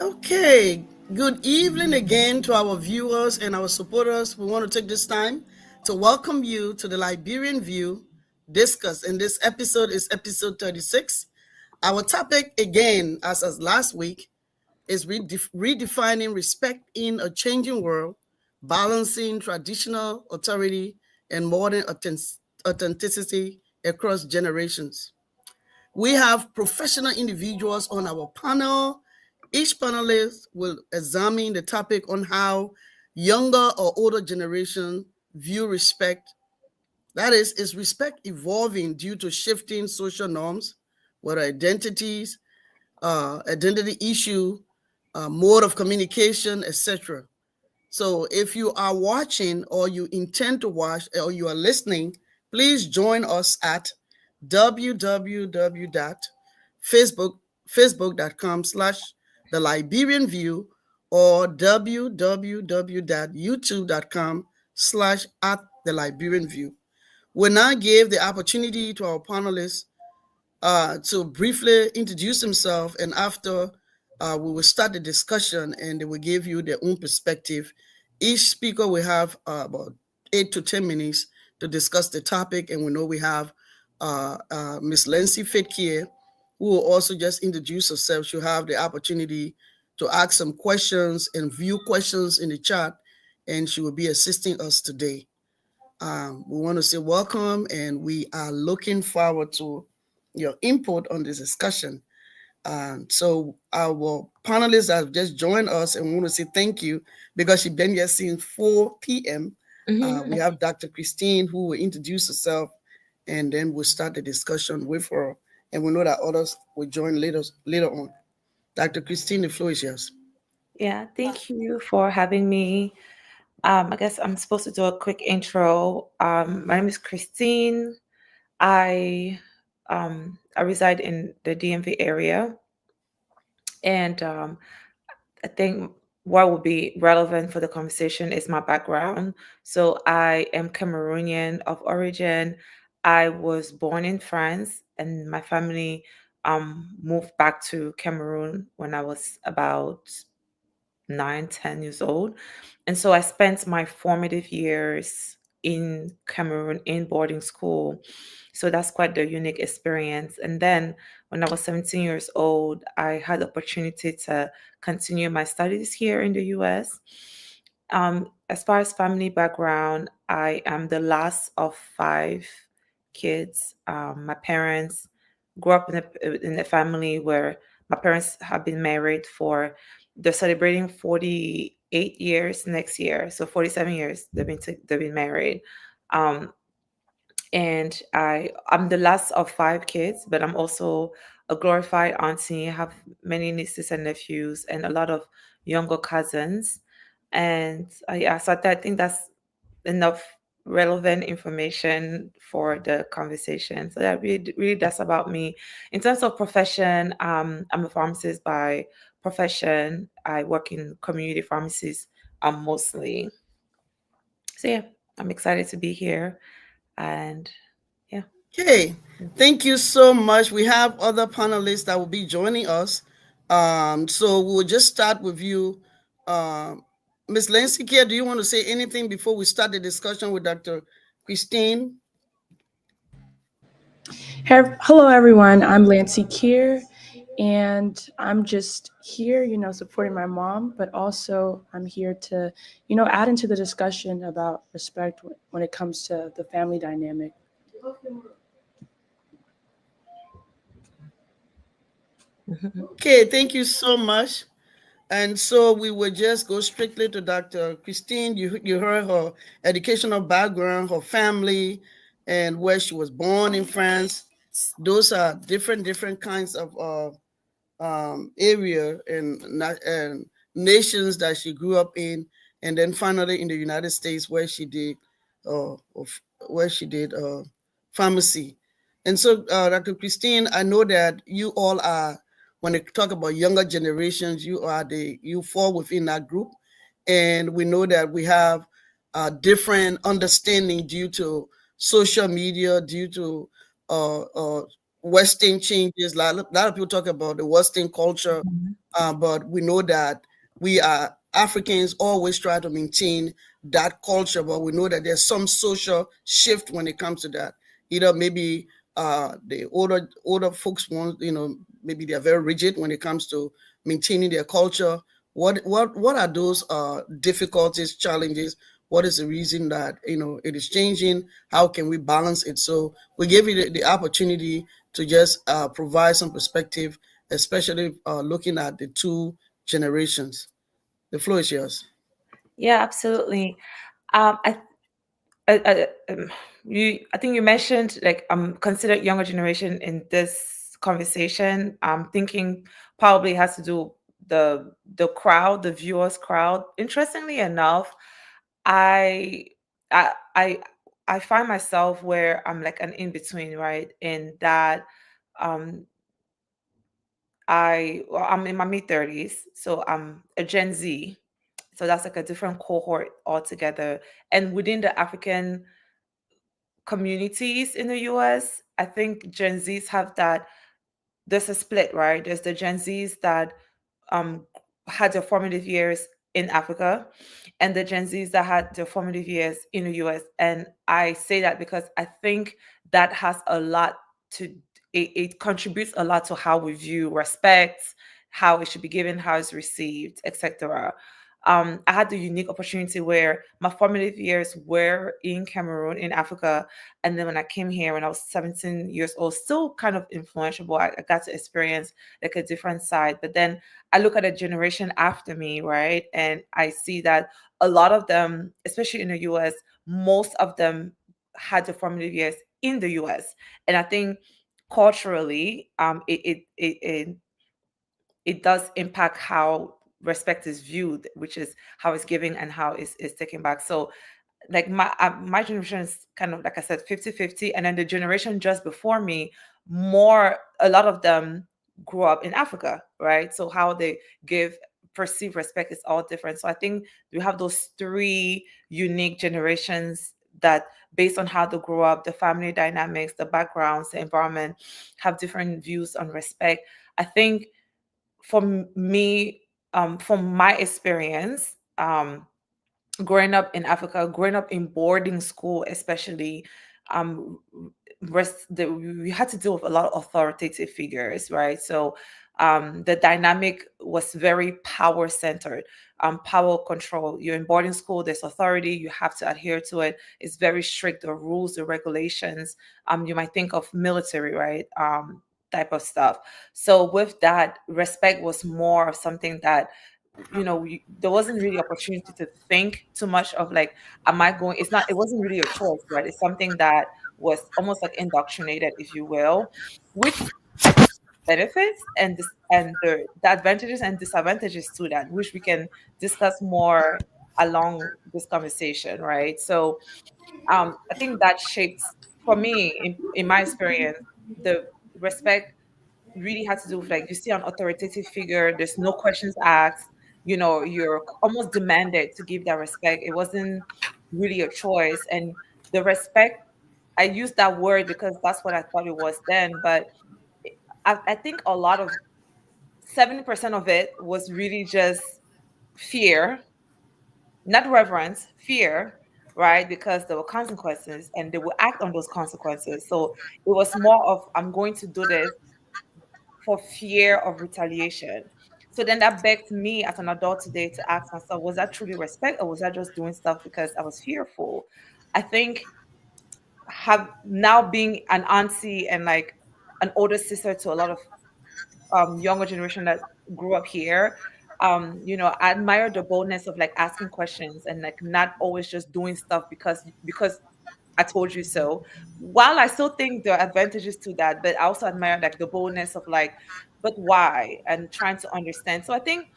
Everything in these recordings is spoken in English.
Okay, good evening again to our viewers and our supporters. We want to take this time to welcome you to the Liberian View Discuss. And this episode is episode 36. Our topic, again, as last week, is redefining respect in a changing world, balancing traditional authority and modern authenticity across generations. We have professional individuals on our panel. Each panelist will examine the topic on how younger or older generation view respect. That is respect evolving due to shifting social norms, whether identity issue, mode of communication, etc. So if you are watching or you intend to watch or you are listening, please join us at www.facebook.com/ the Liberian View or www.youtube.com/ at the Liberian View. We now give the opportunity to our panelists to briefly introduce himself, and after we will start the discussion and they will give you their own perspective. Each speaker will have about 8 to 10 minutes to discuss the topic, and we know we have Miss Lindsay Fitkier, who will also just introduce herself. She'll have the opportunity to ask some questions and view questions in the chat, and she will be assisting us today. We want to say welcome, and we are looking forward to your input on this discussion. So our panelists have just joined us, and we want to say thank you because she's been here since 4 p.m. We have Dr. Christine, who will introduce herself, and then we'll start the discussion with her. And we know that others will join later on. Dr. Christine, the floor is yours. Yeah, thank you for having me. I guess I'm supposed to do a quick intro. My name is Christine. I reside in the DMV area, and I think what would be relevant for the conversation is my background. So I am Cameroonian of origin. I was born in France, and my family moved back to Cameroon when I was about 9, 10 years old. And so I spent my formative years in Cameroon in boarding school. So that's quite the unique experience. And then when I was 17 years old, I had the opportunity to continue my studies here in the US. As far as family background, I am the last of five kids. My parents grew up in a family where my parents have been married for they're celebrating 48 years next year. So 47 years they've been married. Um, and I'm the last of five kids, but I'm also a glorified auntie. I have many nieces and nephews and a lot of younger cousins. And yeah, so I think that's enough relevant information for the conversation. So that really that's about me. In terms of profession, I'm a pharmacist by profession. I work in community pharmacies mostly. So yeah, I'm excited to be here, and yeah. Okay, thank you so much. We have other panelists that will be joining us. So we'll just start with you. Ms. Lindsay Kier, do you want to say anything before we start the discussion with Dr. Christine? Hello, everyone. I'm Lancy Kier, and I'm just here, supporting my mom, but also I'm here to, add into the discussion about respect when it comes to the family dynamic. Okay, thank you so much. And so we will just go strictly to Dr. Christine. You heard her educational background, her family, and where she was born in France. Those are different kinds of area and nations that she grew up in, and then finally in the United States uh, where she did pharmacy. And so, Dr. Christine, I know that you all are, when they talk about younger generations, you fall within that group, and we know that we have different understanding due to social media, due to uh, uh, Western changes. A lot of people talk about the Western culture, Mhm. but we know that we are Africans always try to maintain that culture, but we know that there's some social shift when it comes to that. Either maybe the older folks want, maybe they're very rigid when it comes to maintaining their culture. What are those difficulties, challenges? What is the reason that it is changing? How can we balance it? So we give you the opportunity to just provide some perspective, especially looking at the two generations. The floor is yours. Yeah, absolutely. Um, I, I think you mentioned like considered younger generation in this conversation. I'm thinking probably has to do the crowd, the viewers crowd. Interestingly enough, I I I I find myself where I'm like an in between, right? In that um I'm in my mid 30s, so I'm a Gen Z. So that's like a different cohort altogether. And within the African communities in the US, I think Gen Zs have that there's a split, right? There's the Gen Zs that um had their formative years in Africa and the Gen Zs that had their formative years in the US. And I say that because I think that has a lot to it contributes a lot to how we view respect, how it should be given, how it's received, etc. I had the unique opportunity where my formative years were in Cameroon, in Africa, and then when I came here when I was 17 years old, still kind of influential, but I got to experience like a different side. But then I look at a generation after me, right? And I see that a lot of them, especially in the US, most of them had their formative years in the US. And I think culturally, it does impact how respect is viewed, which is how it's given and how it's taken back. So like my generation is kind of like I said 50-50, and then the generation just before me, more a lot of them grew up in Africa, right? So how they give perceived respect is all different. So I think we have those three unique generations that based on how they grew up, the family dynamics, the backgrounds, the environment, have different views on respect. I think for me, from my experience, growing up in Africa, growing up in boarding school, especially, um, we had to deal with a lot of authoritative figures, right? So the dynamic was very power centered, power control. You're in boarding school, there's authority, you have to adhere to it. It's very strict, the rules, the regulations. You might think of military, right? Type of stuff. So with that, respect was more of something that there wasn't really opportunity to think too much of like, am I going? It wasn't really a choice, right? It's something that was almost like indoctrinated, if you will, which has benefits and the advantages and disadvantages to that, which we can discuss more along this conversation, right? So I think that shapes for me in my experience the respect really had to do with like you see an authoritative figure, there's no questions asked, you're almost demanded to give that respect. It wasn't really a choice. And the respect, I use that word because that's what I thought it was then, but I think a lot of 70% of it was really just fear, not reverence, fear, right? Because there were consequences and they will act on those consequences. So it was more of I'm going to do this for fear of retaliation. So then that begs me as an adult today to ask myself, was that truly respect or was I just doing stuff because I was fearful? I think have now being an auntie and like an older sister to a lot of younger generation that grew up here, I admire the boldness of like asking questions and like not always just doing stuff because I told you so. While I still think there are advantages to that, but I also admire like the boldness of like, but why? And trying to understand. So I think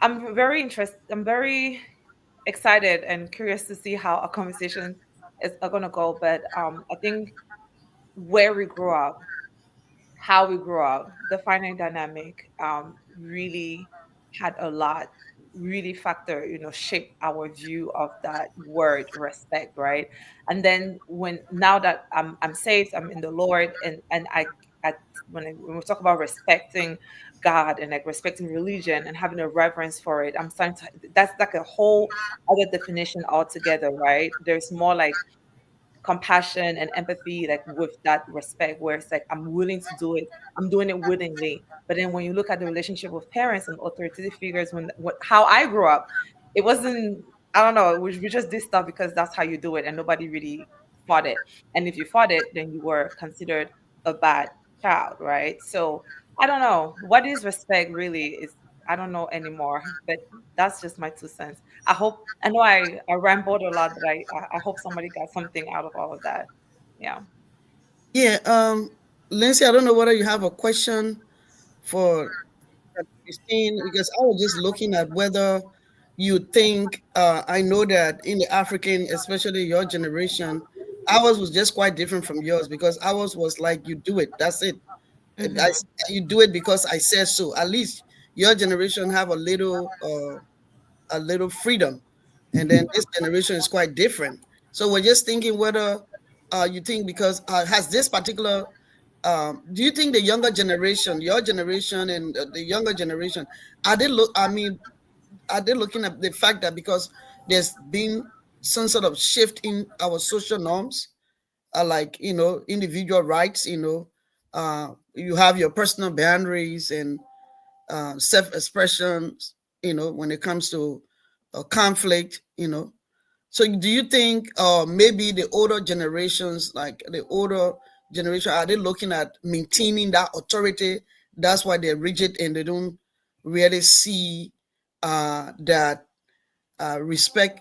I'm very interested. I'm very excited and curious to see how our conversation is going to go. But I think where we grew up, how we grew up, the family dynamic really had a lot, really factor, shape our view of that word respect, right? And then when now that I'm saved, I'm in the Lord, and at when we talk about respecting God and like respecting religion and having a reverence for it, I'm starting to, that's like a whole other definition altogether, right? There's more like compassion and empathy, like with that respect, where it's like I'm willing to do it, I'm doing it willingly. But then when you look at the relationship with parents and authoritative figures, when what how I grew up, it wasn't, I don't know, we just did stuff because that's how you do it, and nobody really fought it. And if you fought it, then you were considered a bad child, right? So I don't know what is respect really is. I don't know anymore, but that's just my 2 cents. I hope, I know I rambled a lot, but I hope somebody got something out of all of that. Yeah. Yeah, Lindsay, I don't know whether you have a question for Christine, because I was just looking at whether you think, I know that in the African, especially your generation, ours was just quite different from yours, because ours was like, you do it, that's it. I, Hmm. you do it because I said so. At least your generation have a little freedom, and then this generation is quite different. So we're just thinking whether, you think, because, has this particular, do you think the younger generation, your generation and the younger generation, are they look, I mean, are they looking at the fact that because there's been some sort of shift in our social norms, like, individual rights, you have your personal boundaries and, self-expressions, when it comes to, conflict, so do you think, maybe the older generations, like the older generation, are they looking at maintaining that authority? That's why they're rigid and they don't really see, that, respect,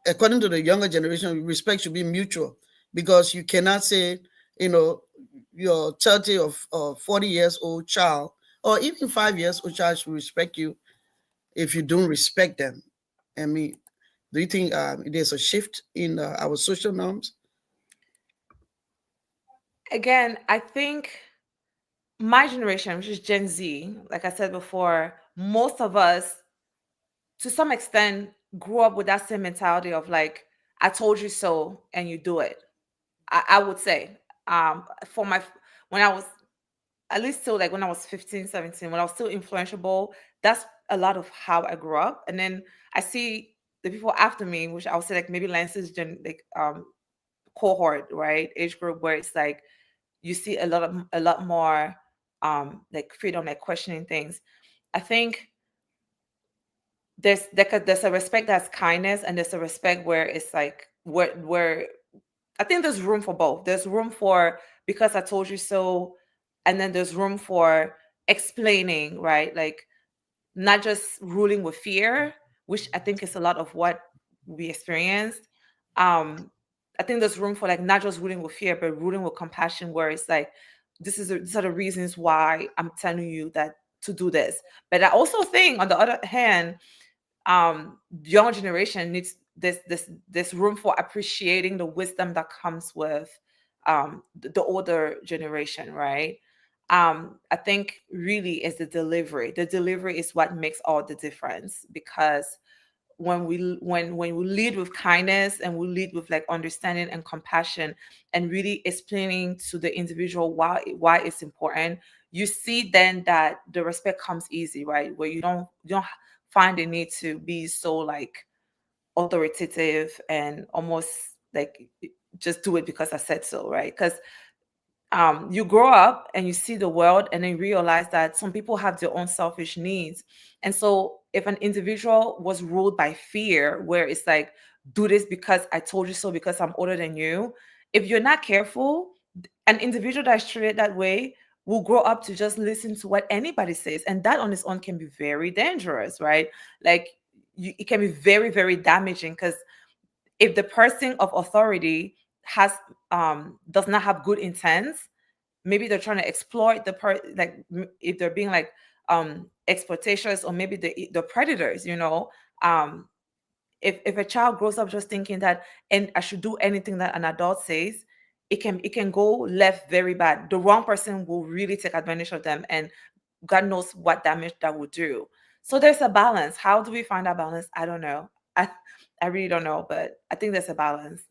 according to the younger generation, respect should be mutual, because you cannot say, you know, your 30 or 40 years old child, or even 5 years old child should respect you if you don't respect them. I mean, do you think, there's a shift in, our social norms? Again, I think my generation, which is Gen Z, like I said before, most of us, to some extent, grew up with that same mentality of like, I told you so, and you do it. I would say, for my, when I was, at least till like when I was 15, 17, when I was still influential, that's a lot of how I grew up. And then I see the people after me, which I would say like maybe Lance's like cohort, right? Age group, where it's like you see a lot more like freedom, like questioning things. I think there's a respect that's kindness, and there's a respect where it's like where I think there's room for both. There's room for because I told you so, and then there's room for explaining, right? Like not just ruling with fear, which I think is a lot of what we experienced. Um, I think there's room for like not just ruling with fear, but ruling with compassion, where it's like these are the reasons why I'm telling you that to do this. But I also think, on the other hand, younger generation needs this room for appreciating the wisdom that comes with the older generation, right? I think really is the delivery is what makes all the difference, because when we lead with kindness and we lead with like understanding and compassion and really explaining to the individual why it's important, you see then that the respect comes easy, right? Where you don't find the need to be so like authoritative and almost like just do it because I said so, right? Because you grow up and you see the world and then realize that some people have their own selfish needs. And so if an individual was ruled by fear, where it's like, do this because I told you so, because I'm older than you, if you're not careful, an individual that's treated that way will grow up to just listen to what anybody says. And that on its own can be very dangerous, right? Like it can be very, very damaging, because if the person of authority has does not have good intents, maybe they're trying to exploit like if they're being like exploitations, or maybe the predators, um if a child grows up just thinking that and I should do anything that an adult says, it can go left very bad. The wrong person will really take advantage of them, and God knows what damage that will do. So there's a balance. How do we find that balance? I don't know. I really don't know, but I think there's a balance.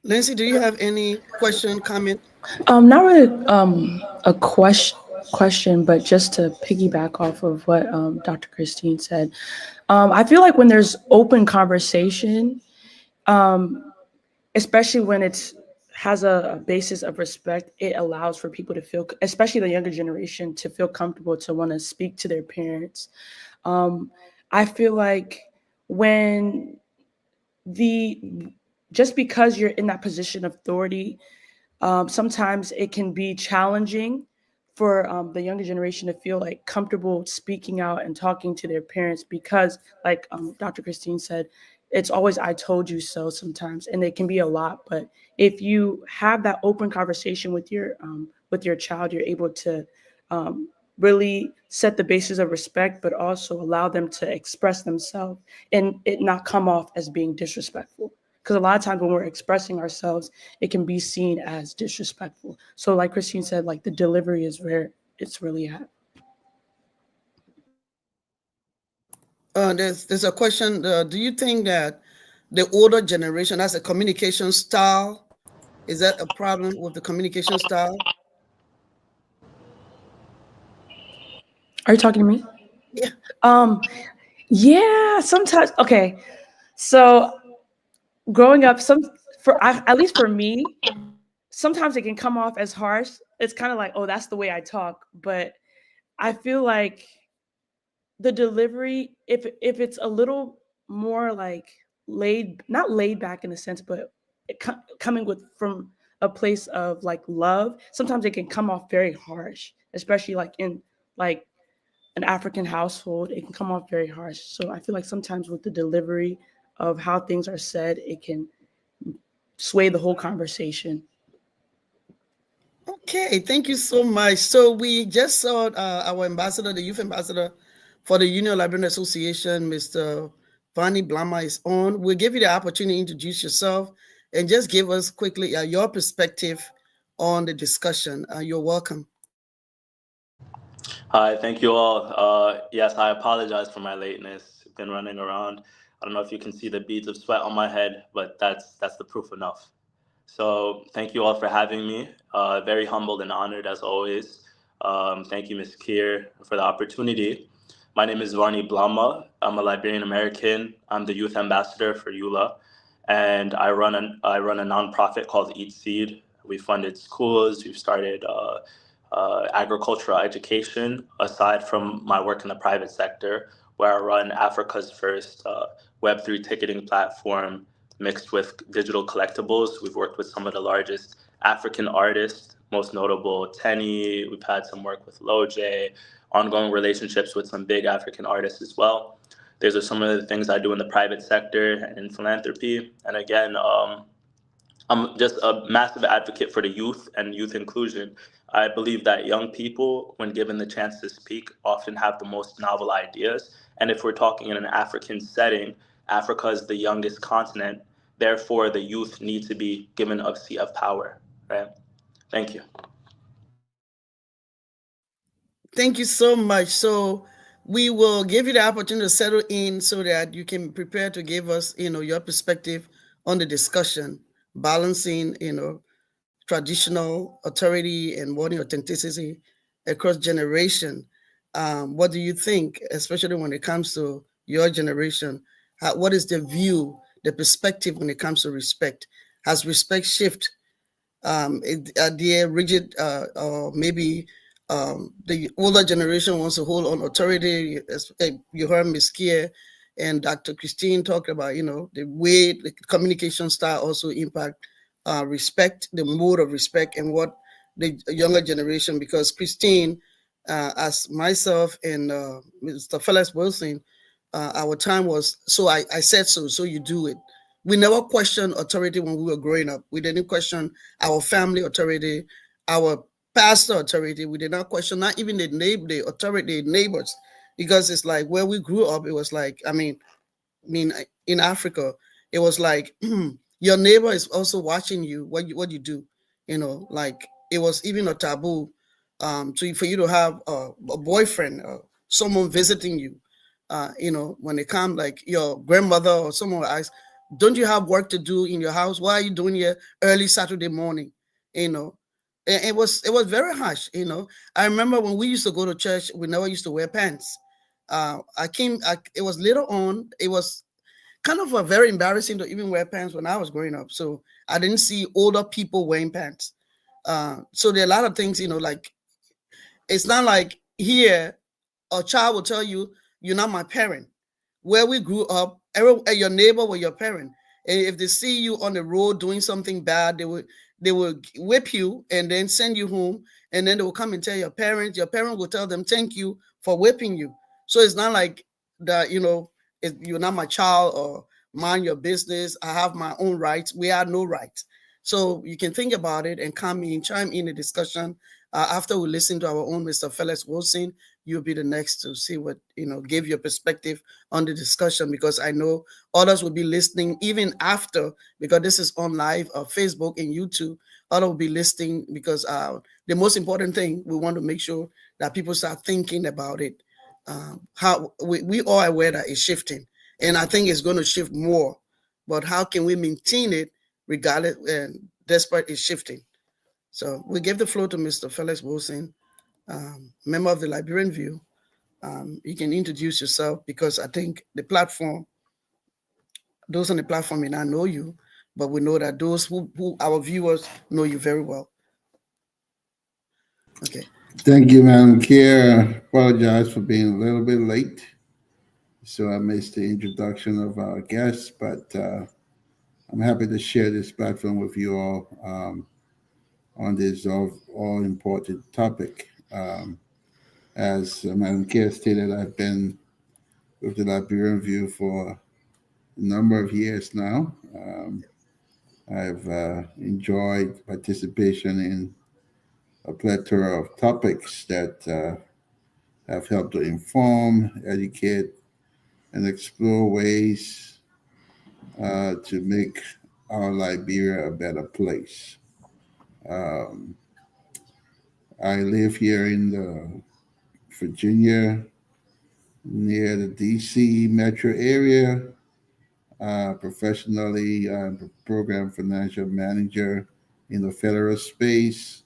Lindsay, do you have any question, comment? Not really a question, but just to piggyback off of what Dr. Christine said. I feel like when there's open conversation, um, especially when it's has a basis of respect, it allows for people to feel, especially the younger generation, to feel comfortable to want to speak to their parents. Um, I feel like when the just because you're in that position of authority, sometimes it can be challenging for the younger generation to feel like comfortable speaking out and talking to their parents because, like Dr. Christine said, it's always "I told you so" sometimes, and it can be a lot. But if you have that open conversation with your child, you're able to um, really set the basis of respect, but also allow them to express themselves and it not come off as being disrespectful. Because a lot of times when we're expressing ourselves, it can be seen as disrespectful. So, like Christine said, like the delivery is where it's really at. There's a question. Do you think that the older generation has a communication style? Is that a problem with the communication style? Are you talking to me? Yeah. Um, yeah, sometimes. Okay, so growing up, at least for me, sometimes it can come off as harsh. It's kind of like, oh, that's the way I talk. But I feel like the delivery, if it's a little more like not laid back in a sense, but coming with from a place of like love, sometimes it can come off very harsh, especially like in like an African household, it can come off very harsh. So I feel like sometimes with the delivery of how things are said, it can sway the whole conversation. Okay, thank you so much. So we just saw our ambassador, the youth ambassador for the Union Librarian Association, Mr. Vani Blama is on. We'll give you the opportunity to introduce yourself and just give us quickly your perspective on the discussion. You're welcome. Hi, thank you all. Yes, I apologize for my lateness. Been running around. I don't know if you can see the beads of sweat on my head, but that's the proof enough. So thank you all for having me. Very humbled and honored as always. Thank you, Ms. Kier, for the opportunity. My name is Varni Blama. I'm a Liberian American. I'm the youth ambassador for EULA, and I run a nonprofit called Eat Seed. We funded schools. We've started agricultural education. Aside from my work in the private sector, where I run Africa's first Web3 ticketing platform mixed with digital collectibles. We've worked with some of the largest African artists, most notable Tenny. We've had some work with Loj, ongoing relationships with some big African artists as well. These are some of the things I do in the private sector and in philanthropy. And again, I'm just a massive advocate for the youth and youth inclusion. I believe that young people, when given the chance to speak, often have the most novel ideas. And if we're talking in an African setting, Africa is the youngest continent. Therefore, the youth need to be given a seat of power. Right? Thank you. Thank you so much. So we will give you the opportunity to settle in so that you can prepare to give us, your perspective on the discussion, balancing, traditional authority and modern authenticity across generation. What do you think, especially when it comes to your generation? What is the view, the perspective when it comes to respect? Has respect shifted? Are they rigid, or maybe the older generation wants to hold on authority? You heard Ms. Kier and Dr. Christine talk about, the way the communication style also impact respect, the mode of respect, and what the younger generation, because Christine, as myself and Mr. Felix Wilson, our time was, so I said so, so you do it. We never questioned authority when we were growing up. We didn't question our family authority, our pastor authority. We did not question, not even the authority, the neighbors, because it's like where we grew up, it was like, I mean, in Africa, it was like your neighbor is also watching you, what you do. Like it was even a taboo for you to have a boyfriend, someone visiting you. When they come, like your grandmother or someone asks, Don't you have work to do in your house? Why are you doing here early Saturday morning? You know, it was very harsh. I remember when we used to go to church, we never used to wear pants. It was later on. It was kind of a very embarrassing to even wear pants when I was growing up. So I didn't see older people wearing pants. So there are a lot of things, like it's not like here a child will tell you, "You're not my parent." Where we grew up, your neighbor was your parent, and if they see you on the road doing something bad, they would whip you and then send you home, and then they will come and tell your parents. Your parent will tell them thank you for whipping you. So it's not like that, you're not my child or mind your business. I have my own rights. We have no rights. So you can think about it and chime in the discussion after we listen to our own Mr. Felix Wilson. You'll be the next to see what give your perspective on the discussion, because I know others will be listening even after, because this is on live Facebook and YouTube. Others will be listening because the most important thing, we want to make sure that people start thinking about it. How we are aware that it's shifting, and I think it's going to shift more. But how can we maintain it regardless and despite it shifting? So we give the floor to Mr. Felix Wilson, member of the Liberian View. You can introduce yourself, because I think those on the platform may not know you, but we know that those who our viewers know you very well. Okay. Thank you, Madam Chair. Apologize for being a little bit late. So I missed the introduction of our guests, but I'm happy to share this platform with you all on this all important topic. As Madam Chair stated, I've been with the Liberian View for a number of years now. I've enjoyed participation in a plethora of topics that have helped to inform, educate, and explore ways to make our Liberia a better place. Um, I live here in the Virginia, near the DC metro area. Professionally, I'm a program financial manager in the federal space.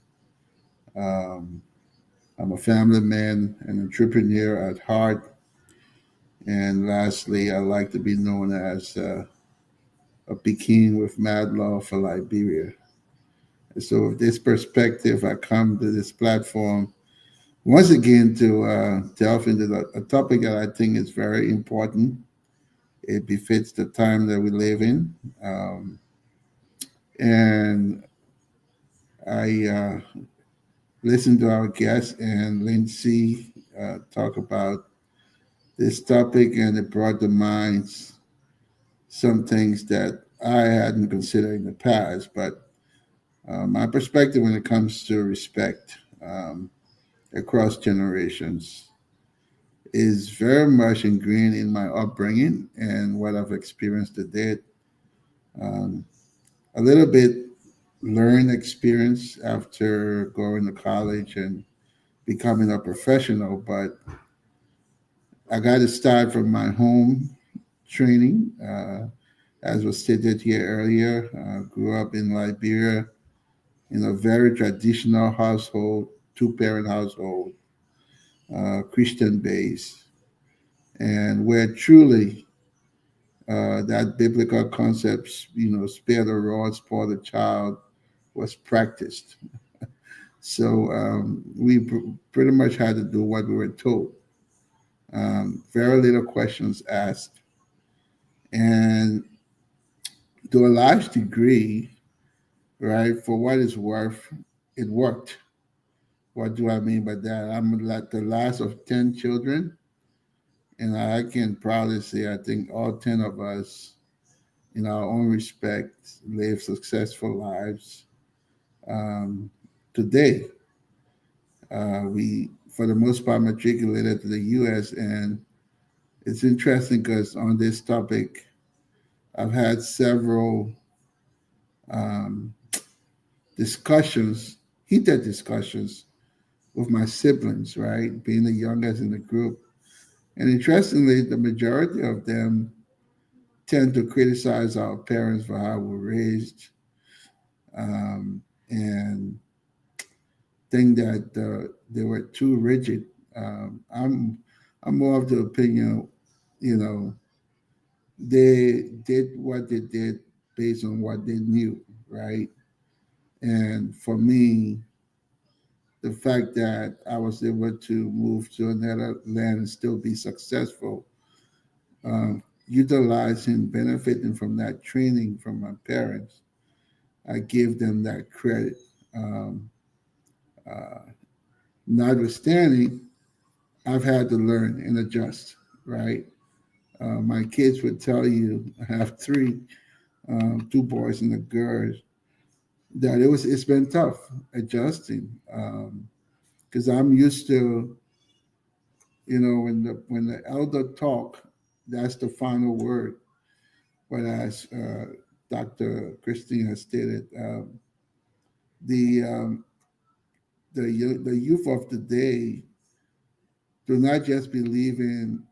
Um, I'm a family man, an entrepreneur at heart. And lastly, I like to be known as a Peking with mad love for Liberia. And so, with this perspective, I come to this platform once again to delve into a topic that I think is very important. It befits the time that we live in. And I listened to our guest and Lindsay talk about this topic, and it brought to mind some things that I hadn't considered in the past. But my perspective when it comes to respect across generations is very much ingrained in my upbringing and what I've experienced to date. Um, a little bit learned experience after going to college and becoming a professional, but I got to start from my home training. As was stated here earlier, grew up in Liberia in a very traditional household, two-parent household, Christian based, and where truly that biblical concepts, spare the rod, spoil the child, was practiced. So we pretty much had to do what we were told. Very little questions asked, and to a large degree, right? For what it's worth, it worked. What do I mean by that? I'm like the last of 10 children, and I can proudly say I think all 10 of us, in our own respect, live successful lives. Um, Today, we, for the most part, matriculated to the U.S., and it's interesting because on this topic, I've had several um, discussions, heated discussions with my siblings, right? Being the youngest in the group. And interestingly, the majority of them tend to criticize our parents for how we're raised, and think that they were too rigid. I'm more of the opinion, you know, they did what they did based on what they knew, right? And for me, the fact that I was able to move to another land and still be successful, utilizing, benefiting from that training from my parents, I give them that credit. Um, uh, Notwithstanding, I've had to learn and adjust, right? My kids would tell you, I have three, two boys and a girl, that it's been tough adjusting, because I'm used to, when the elder talk, that's the final word. But as Dr. Christine has stated, the the youth of the day do not just believe in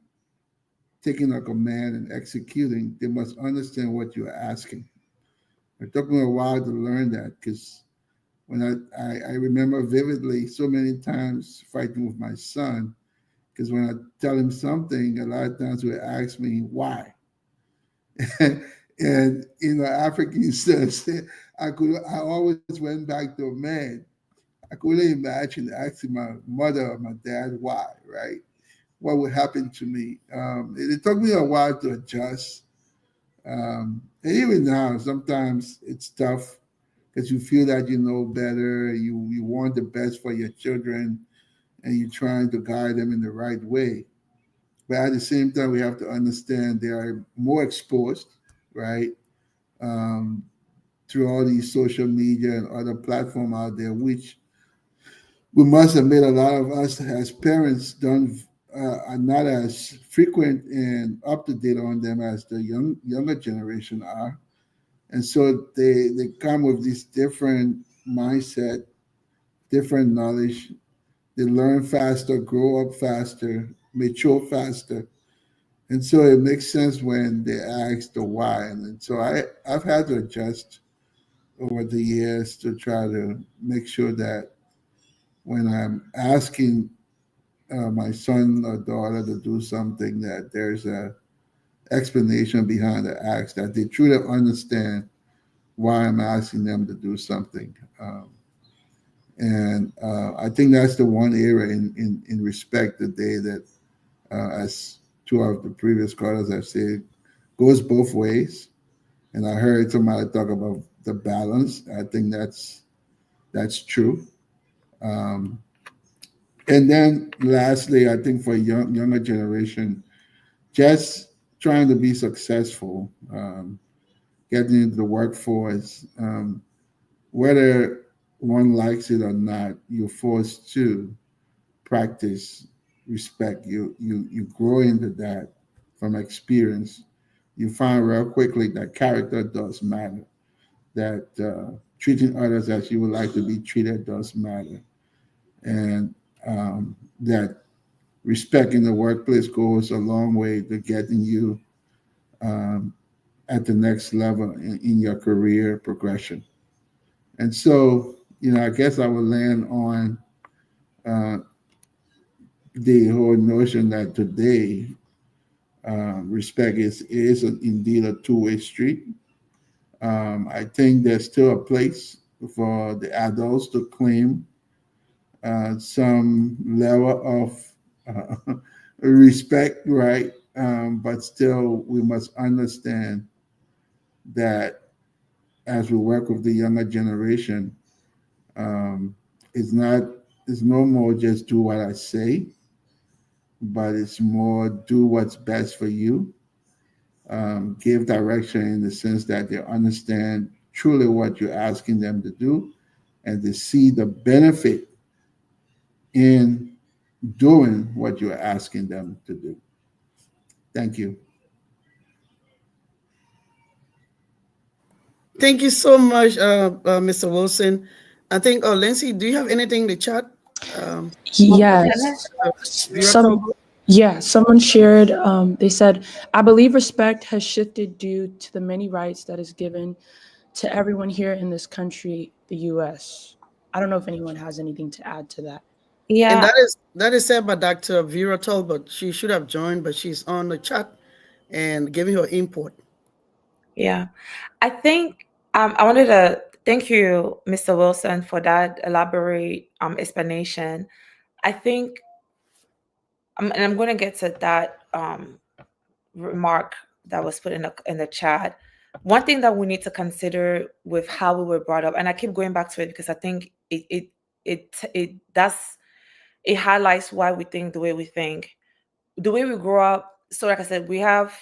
taking a command and executing. They must understand what you're asking. It took me a while to learn that, because when I remember vividly so many times fighting with my son, because when I tell him something, a lot of times he would ask me why. And African says, I always went back to, man, I couldn't imagine asking my mother or my dad why, right? What would happen to me? It took me a while to adjust. And even now, sometimes it's tough because you feel that you know better, you want the best for your children, and you're trying to guide them in the right way. But at the same time, we have to understand they are more exposed, right? Um, Through all these social media and other platform out there, which we must admit a lot of us as parents don't are not as frequent and up to date on them as the younger generation are, and so they come with this different mindset, different knowledge. They learn faster, grow up faster, mature faster, and so it makes sense when they ask the why. And so I've had to adjust over the years to try to make sure that when I'm asking my son or daughter to do something, that there's a explanation behind the acts, that they truly understand why I'm asking them to do something. And I think that's the one area in respect today that, as two of the previous callers have said, goes both ways. And I heard somebody talk about the balance. I think that's true. Um, and then lastly, I think for younger generation, just trying to be successful, getting into the workforce, whether one likes it or not, you're forced to practice respect. You grow into that from experience. You find real quickly that character does matter. That treating others as you would like to be treated does matter, and that respect in the workplace goes a long way to getting you um, at the next level in your career progression. And so, I guess I would land on uh, the whole notion that today respect is indeed a two-way street. I think there's still a place for the adults to claim some level of respect, right? But still, we must understand that as we work with the younger generation, um, it's not it's no more just do what I say, but it's more do what's best for you. Give direction in the sense that they understand truly what you're asking them to do, and they see the benefit in doing what you're asking them to do. Thank you. Thank you so much, Mr. Wilson. I think, Lindsay, do you have anything in the chat? Um, Oh, can I? Yes. the viewer Some told. Yeah, someone shared, they said, I believe respect has shifted due to the many rights that is given to everyone here in this country, the US. I don't know if anyone has anything to add to that. And Yeah, that is said by Dr. Vera Talbot. She should have joined, but she's on the chat and giving her input. yeah. I think I wanted to thank you, Mr. Wilson, for that elaborate explanation. I think, and I'm going to get to that remark that was put in the chat. One thing that we need to consider with how we were brought up, and I keep going back to it because I think it highlights why we think the way we think, the way we grow up. So, like I said, we have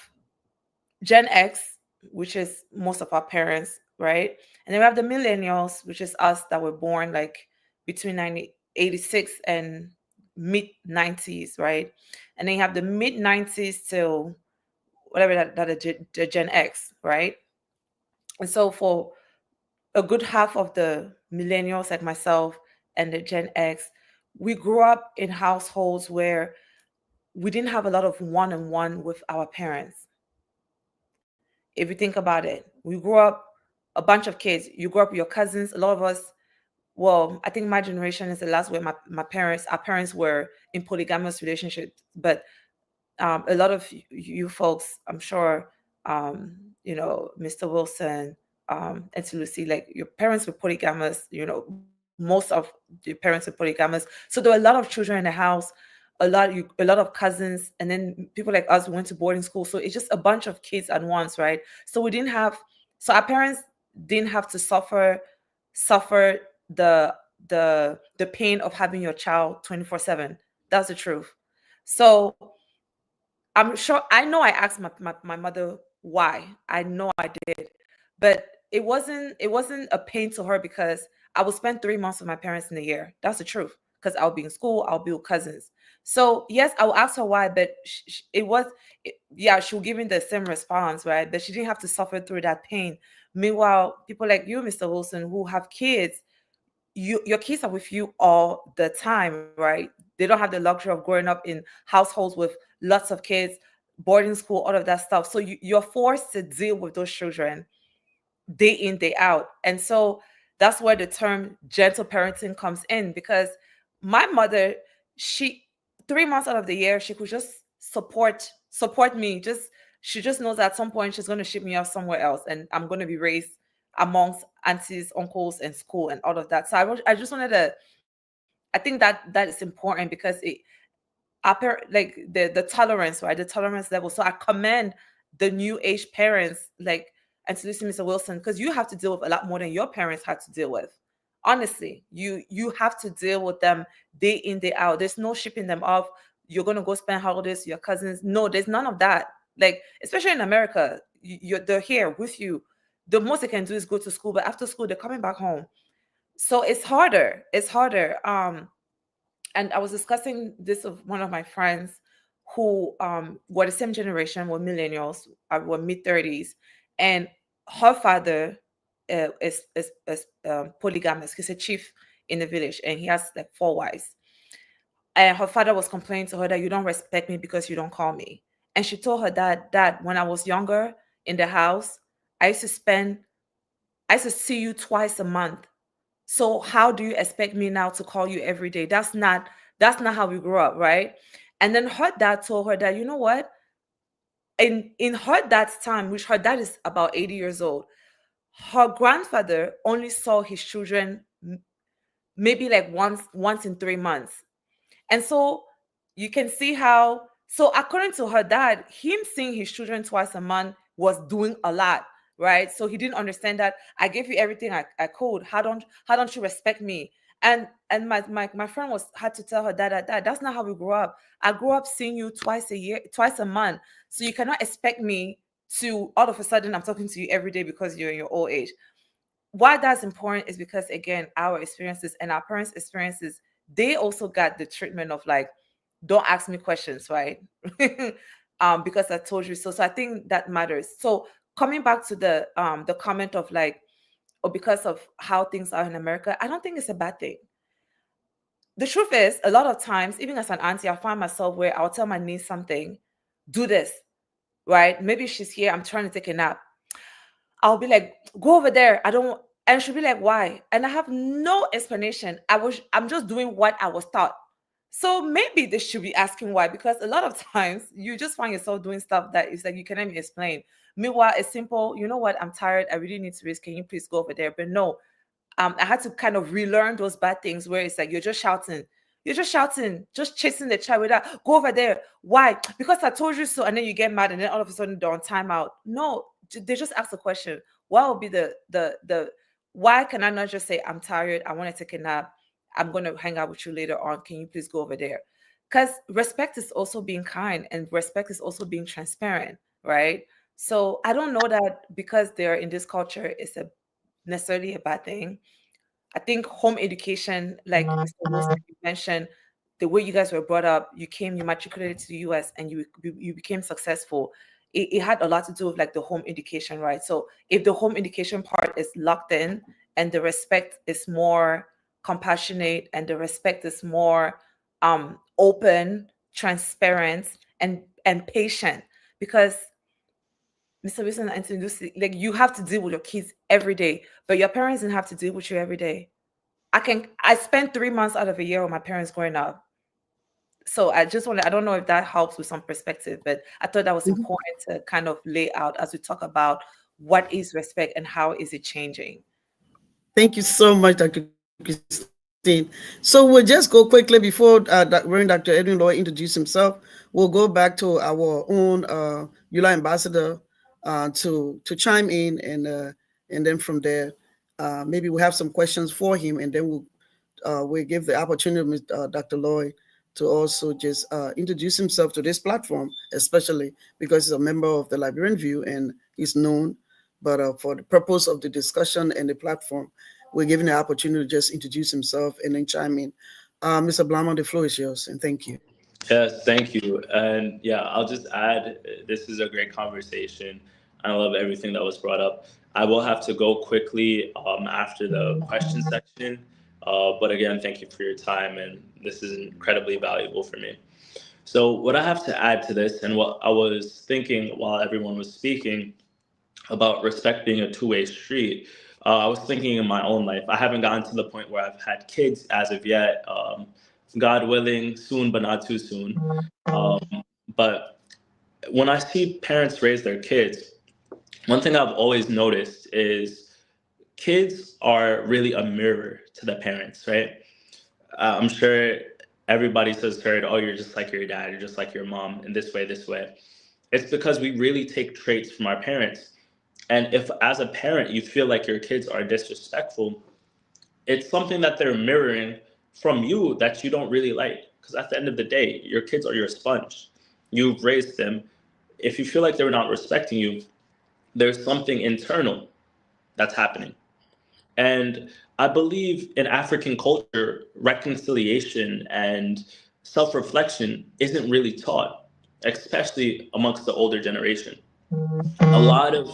Gen X, which is most of our parents, right? And then we have the millennials, which is us that were born like between 1986 and mid 90s, right? And then you have the mid 90s till whatever the Gen X, right? And so for a good half of the millennials like myself and the Gen X, we grew up in households where we didn't have a lot of one-on-one with our parents. If you think about it, we grew up a bunch of kids. You grew up with your cousins. A lot of us, well, I think my generation is the last where our parents were in polygamous relationships. But a lot of you folks, I'm sure, Mr. Wilson, and to Lucy, like your parents were polygamous, most of your parents were polygamous. So there were a lot of children in the house, a lot of cousins, and then people like us went to boarding school. So it's just a bunch of kids at once, right? So we didn't have, so our parents didn't have to suffer the the pain of having your child 24/7. That's the truth. So I'm sure I know I asked my mother why. I know I did. But it wasn't a pain to her because I would spend 3 months with my parents in a year. That's the truth. Because I'll be in school, I'll be with cousins. So yes, I will ask her why, but yeah, she'll give me the same response, right? But she didn't have to suffer through that pain. Meanwhile, people like you, Mr. Wilson, who have kids, your kids are with you all the time, right? They don't have the luxury of growing up in households with lots of kids, boarding school, all of that stuff. So you're forced to deal with those children day in, day out. And so that's where the term gentle parenting comes in, because my mother, she 3 months out of the year, she could just support me. She just knows at some point she's going to ship me off somewhere else and I'm going to be raised amongst aunties, uncles, and school and all of that. So I just wanted to, I think that is important because it like the tolerance, right? The tolerance level. So I commend the new age parents, like, and to listen, Mr. Wilson, because you have to deal with a lot more than your parents had to deal with. Honestly, you have to deal with them day in, day out. There's no shipping them off. You're gonna go spend holidays with your cousins. No, there's none of that. Like, especially in America, they're here with you. The most they can do is go to school, but after school they're coming back home. So it's harder. It's harder. And I was discussing this with one of my friends who were the same generation, were millennials, were mid 30s, and her father is polygamous. He's a chief in the village, and he has like 4 wives. And her father was complaining to her that you don't respect me because you don't call me. And she told her that when I was younger in the house, I used to spend, I used to see you twice a month. So how do you expect me now to call you every day? That's not how we grew up, right? And then her dad told her that, you know what? In her dad's time, which her dad is about 80 years old, her grandfather only saw his children maybe like once in 3 months. And so you can see how, so according to her dad, him seeing his children twice a month was doing a lot, right? So he didn't understand that I gave you everything I could. How don't you respect me? And my friend was had to tell her that that's not how we grew up. I grew up seeing you twice a year, twice a month. So you cannot expect me to all of a sudden I'm talking to you every day because you're in your old age. Why that's important is because again, our experiences and our parents' experiences, they also got the treatment of like, don't ask me questions, right? Because I told you so. So I think that matters. So coming back to the comment of like, or because of how things are in America, I don't think it's a bad thing. the truth is, a lot of times, even as an auntie, I find myself where I'll tell my niece something, do this, right? Maybe she's here, I'm trying to take a nap. I'll be like, go over there. I don't, and she'll be like, why? And I have no explanation. I'm just doing what I was taught. So maybe they should be asking why, because a lot of times you just find yourself doing stuff that is like you cannot even explain. Meanwhile, it's simple. You know what? I'm tired. I really need to rest. Can you please go over there? But no, I had to kind of relearn those bad things where it's like you're just shouting, just chasing the child without go over there. Why? Because I told you so, and then you get mad, and then all of a sudden they're on timeout. No, they just ask the question. What will be the why can I not just say I'm tired? I want to take a nap. I'm going to hang out with you later on. Can you please go over there? Because respect is also being kind, and respect is also being transparent, right? So I don't know that because they're in this culture, it's a necessarily a bad thing. I think home education, like Mr. Wilson, you mentioned, the way you guys were brought up, you matriculated to the US and you became successful. It had a lot to do with like the home education, right? So if the home education part is locked in and the respect is more compassionate and the respect is more open, transparent, and patient, because Mr. Wilson and Lucy, like you have to deal with your kids every day, but your parents didn't have to deal with you every day. I spent 3 months out of a year with my parents growing up. So I don't know if that helps with some perspective, but I thought that was Mhm. important to kind of lay out as we talk about what is respect and how is it changing. Thank you so much, Dr. Christine. So we'll just go quickly before when Dr. Edwin Loy introduce himself. We'll go back to our own EULA ambassador to chime in, and then from there, maybe we'll have some questions for him, and then we'll give the opportunity to Dr. Loy to also just introduce himself to this platform, especially because he's a member of the Liberian View and he's known. But for the purpose of the discussion and the platform, we're giving the opportunity to just introduce himself and then chime in. Mr. Blama, the floor is yours, and thank you. Yes, thank you. And yeah, I'll just add this is a great conversation. I love everything that was brought up. I will have to go quickly after the question section. But again, thank you for your time, and this is incredibly valuable for me. So, what I have to add to this, and what I was thinking while everyone was speaking about respect being a two-way street, I was thinking in my own life. I haven't gotten to the point where I've had kids as of yet. God willing, soon, but not too soon. Um, but when I see parents raise their kids, one thing I've always noticed is kids are really a mirror to the parents, right? I'm sure everybody says heard, oh, you're just like your dad, you're just like your mom, in this way, this way. It's because we really take traits from our parents. And if, as a parent, you feel like your kids are disrespectful, it's something that they're mirroring from you that you don't really like. Because at the end of the day, your kids are your sponge. You've raised them. If you feel like they're not respecting you, there's something internal that's happening. And I believe in African culture, reconciliation and self reflection isn't really taught, especially amongst the older generation. A lot of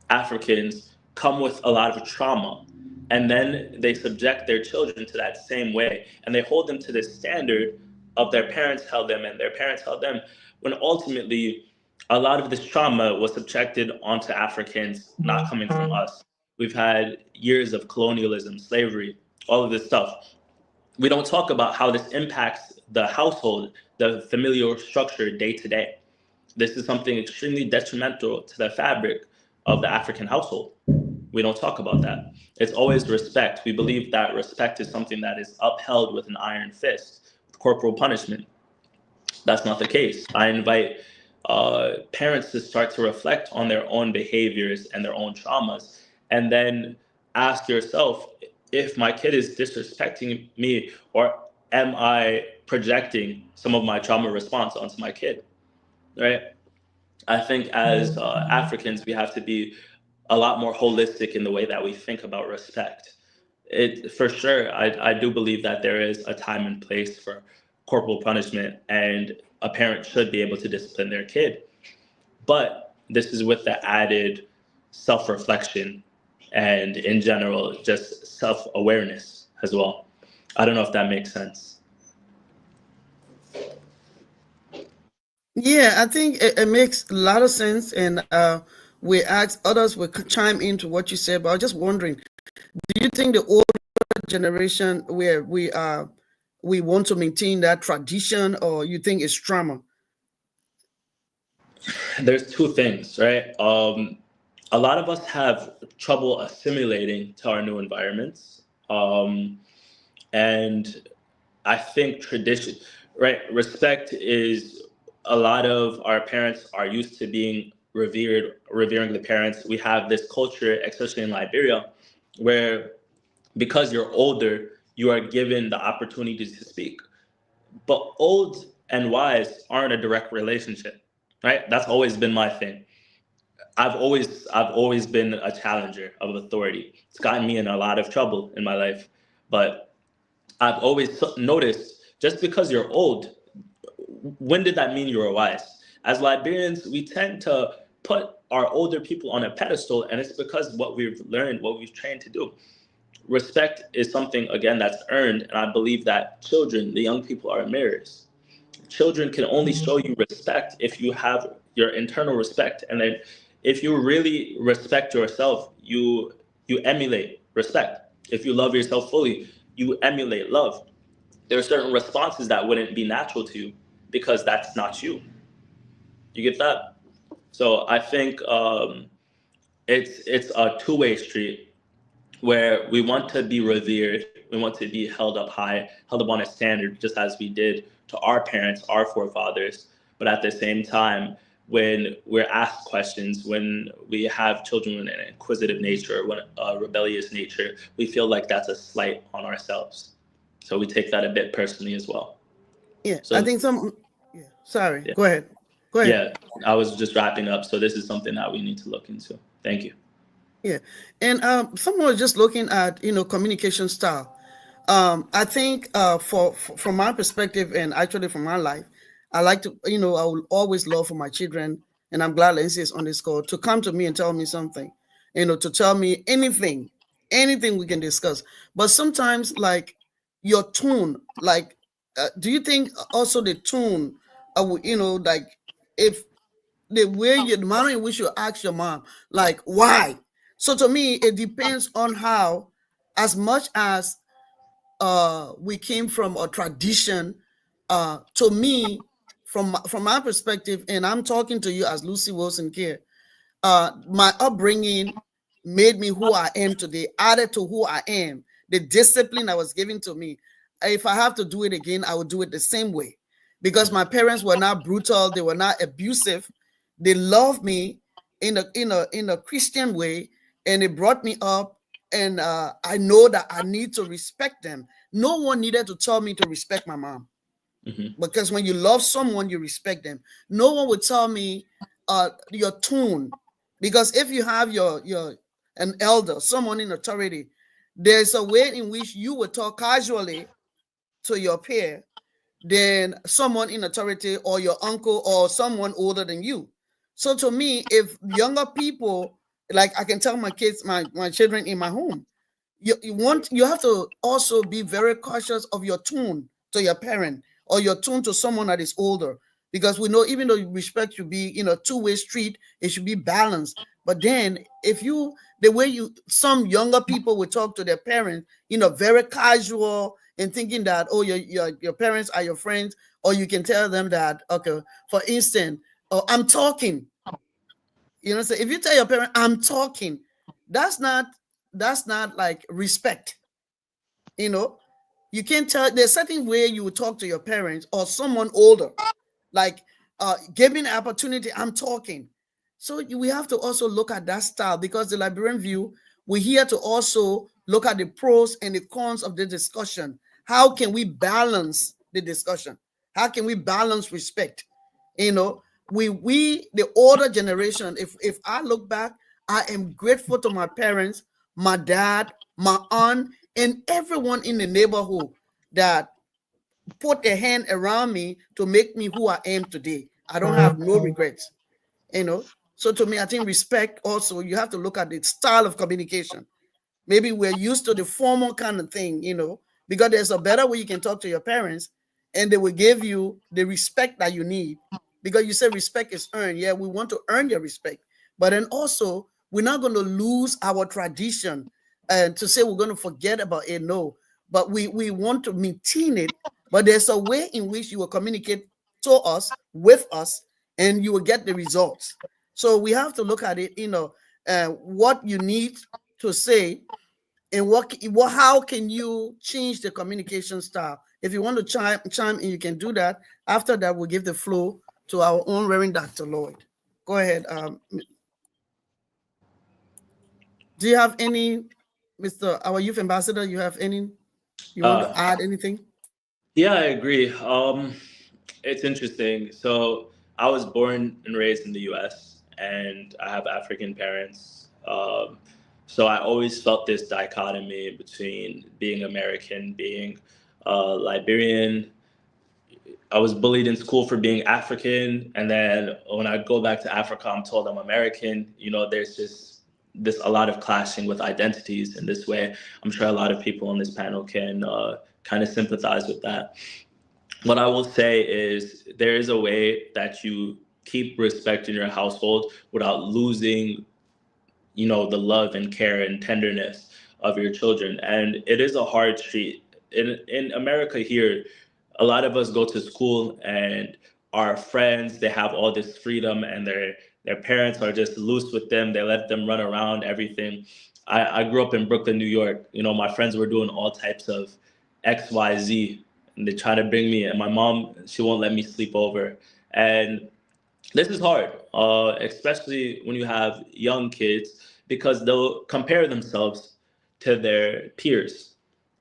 Africans come with a lot of trauma, and then they subject their children to that same way, and they hold them to this standard of their parents held them and their parents held them, when ultimately a lot of this trauma was subjected onto Africans not coming from us. We've had years of colonialism, slavery, all of this stuff. We don't talk about how this impacts the household, the familial structure day to day. This is something extremely detrimental to the fabric of the African household. We don't talk about that. It's always respect. We believe that respect is something that is upheld with an iron fist, with corporal punishment. That's not the case. I invite parents to start to reflect on their own behaviors and their own traumas, and then ask yourself, if my kid is disrespecting me, or am I projecting some of my trauma response onto my kid, right? I think as Africans, we have to be a lot more holistic in the way that we think about respect. It for sure, I do believe that there is a time and place for corporal punishment, and a parent should be able to discipline their kid. But this is with the added self-reflection and, in general, just self-awareness as well. I don't know if that makes sense. Yeah, I think it makes a lot of sense, and we ask others will chime into what you said. But I was just wondering, do you think the older generation where we want to maintain that tradition, or you think it's trauma? There's two things, right? A lot of us have trouble assimilating to our new environments. And I think tradition, right? Respect is a lot of our parents are used to being revered, revering the parents. We have this culture, especially in Liberia, where because you're older, you are given the opportunity to speak. But old and wise aren't a direct relationship, right? That's always been my thing. I've always been a challenger of authority. It's gotten me in a lot of trouble in my life, but I've always noticed just because you're old, when did that mean you were wise? As Liberians, we tend to put our older people on a pedestal, and it's because what we've learned, what we've trained to do. Respect is something again that's earned, and I believe that children, the young people, are mirrors. Children can only show you respect if you have your internal respect, and then if you really respect yourself, you emulate respect. If you love yourself fully, you emulate love. There are certain responses that wouldn't be natural to you because that's not you. You get that? So I think it's a two-way street where we want to be revered, we want to be held up high, held up on a standard, just as we did to our parents, our forefathers. But at the same time, when we're asked questions, when we have children with an inquisitive nature, when a rebellious nature, we feel like that's a slight on ourselves. So we take that a bit personally as well. Yeah, I So think some. Yeah, sorry. yeah, Go ahead. Go ahead. yeah, I was just wrapping up. So this is something that we need to look into. Thank you. Yeah, and someone was just looking at communication style. I think from my perspective and actually from my life, I like to I will always love for my children, and I'm glad Lindsay is on this call to come to me and tell me something, to tell me anything we can discuss. But sometimes like your tone, like do you think also the tone, like if the manner in which you ask your mom, like why? So to me, it depends on how, as much as we came from a tradition. To me, from my perspective, and I'm talking to you as Lucy Wilson here, my upbringing made me who I am today, added to who I am. The discipline that was given to me. If I have to do it again, I would do it the same way. Because my parents were not brutal, they were not abusive. They loved me in a Christian way, and they brought me up. And I know that I need to respect them. No one needed to tell me to respect my mom, Hmm. because when you love someone, you respect them. No one would tell me your tone, because if you have your an elder, someone in authority, there's a way in which you would talk casually to your peer than someone in authority or your uncle or someone older than you. So to me, if younger people, like I can tell my kids, my children in my home, you have to also be very cautious of your tone to your parent or your tone to someone that is older, because we know even though respect should be two-way street, it should be balanced. But then if you the way you some younger people would talk to their parents, very casual, and thinking that, oh, your parents are your friends, or you can tell them that, okay, for instance, oh, I'm talking. So if you tell your parent I'm talking, that's not like respect. you know you can't tell. There's certain way you would talk to your parents or someone older, like giving an opportunity, I'm talking. So we have to also look at that style, because the Liberian view, we're here to also look at the pros and the cons of the discussion. How can we balance the discussion? How can we balance respect? you know we the older generation, if I look back, I am grateful to my parents, my dad, my aunt, and everyone in the neighborhood that put a hand around me to make me who I am today. I don't have no regrets. So to me, I think respect also, you have to look at the style of communication. Maybe we're used to the formal kind of thing, because there's a better way you can talk to your parents, and they will give you the respect that you need. because you said respect is earned. Yeah, we want to earn your respect, but then also we're not going to lose our tradition and to say we're going to forget about it. No, but we want to maintain it. But there's a way in which you will communicate to us, with us, and you will get the results. So we have to look at it, what you need to say, and what how can you change the communication style. If you want to chime in, you can do that. After that, we'll give the floor to our own Reverend Dr. Lloyd. Go ahead. Do you have any, Mr. our youth ambassador, you have any, you want to Uh, add anything? yeah, I agree. It's interesting. So I was born and raised in the U.S. and I have African parents. So I always felt this dichotomy between being American, being Liberian. I was bullied in school for being African, and then when I go back to Africa, I'm told I'm American. There's just this a lot of clashing with identities in this way. I'm sure a lot of people on this panel can kind of sympathize with that. What I will say is there is a way that you keep respect in your household without losing, the love and care and tenderness of your children. And it is a hard street. In America here, a lot of us go to school and our friends, they have all this freedom and their parents are just loose with them. They let them run around everything. I grew up in Brooklyn, New York. My friends were doing all types of XYZ and they try to bring me, and my mom, she won't let me sleep over. And this is hard, especially when you have young kids, because they'll compare themselves to their peers.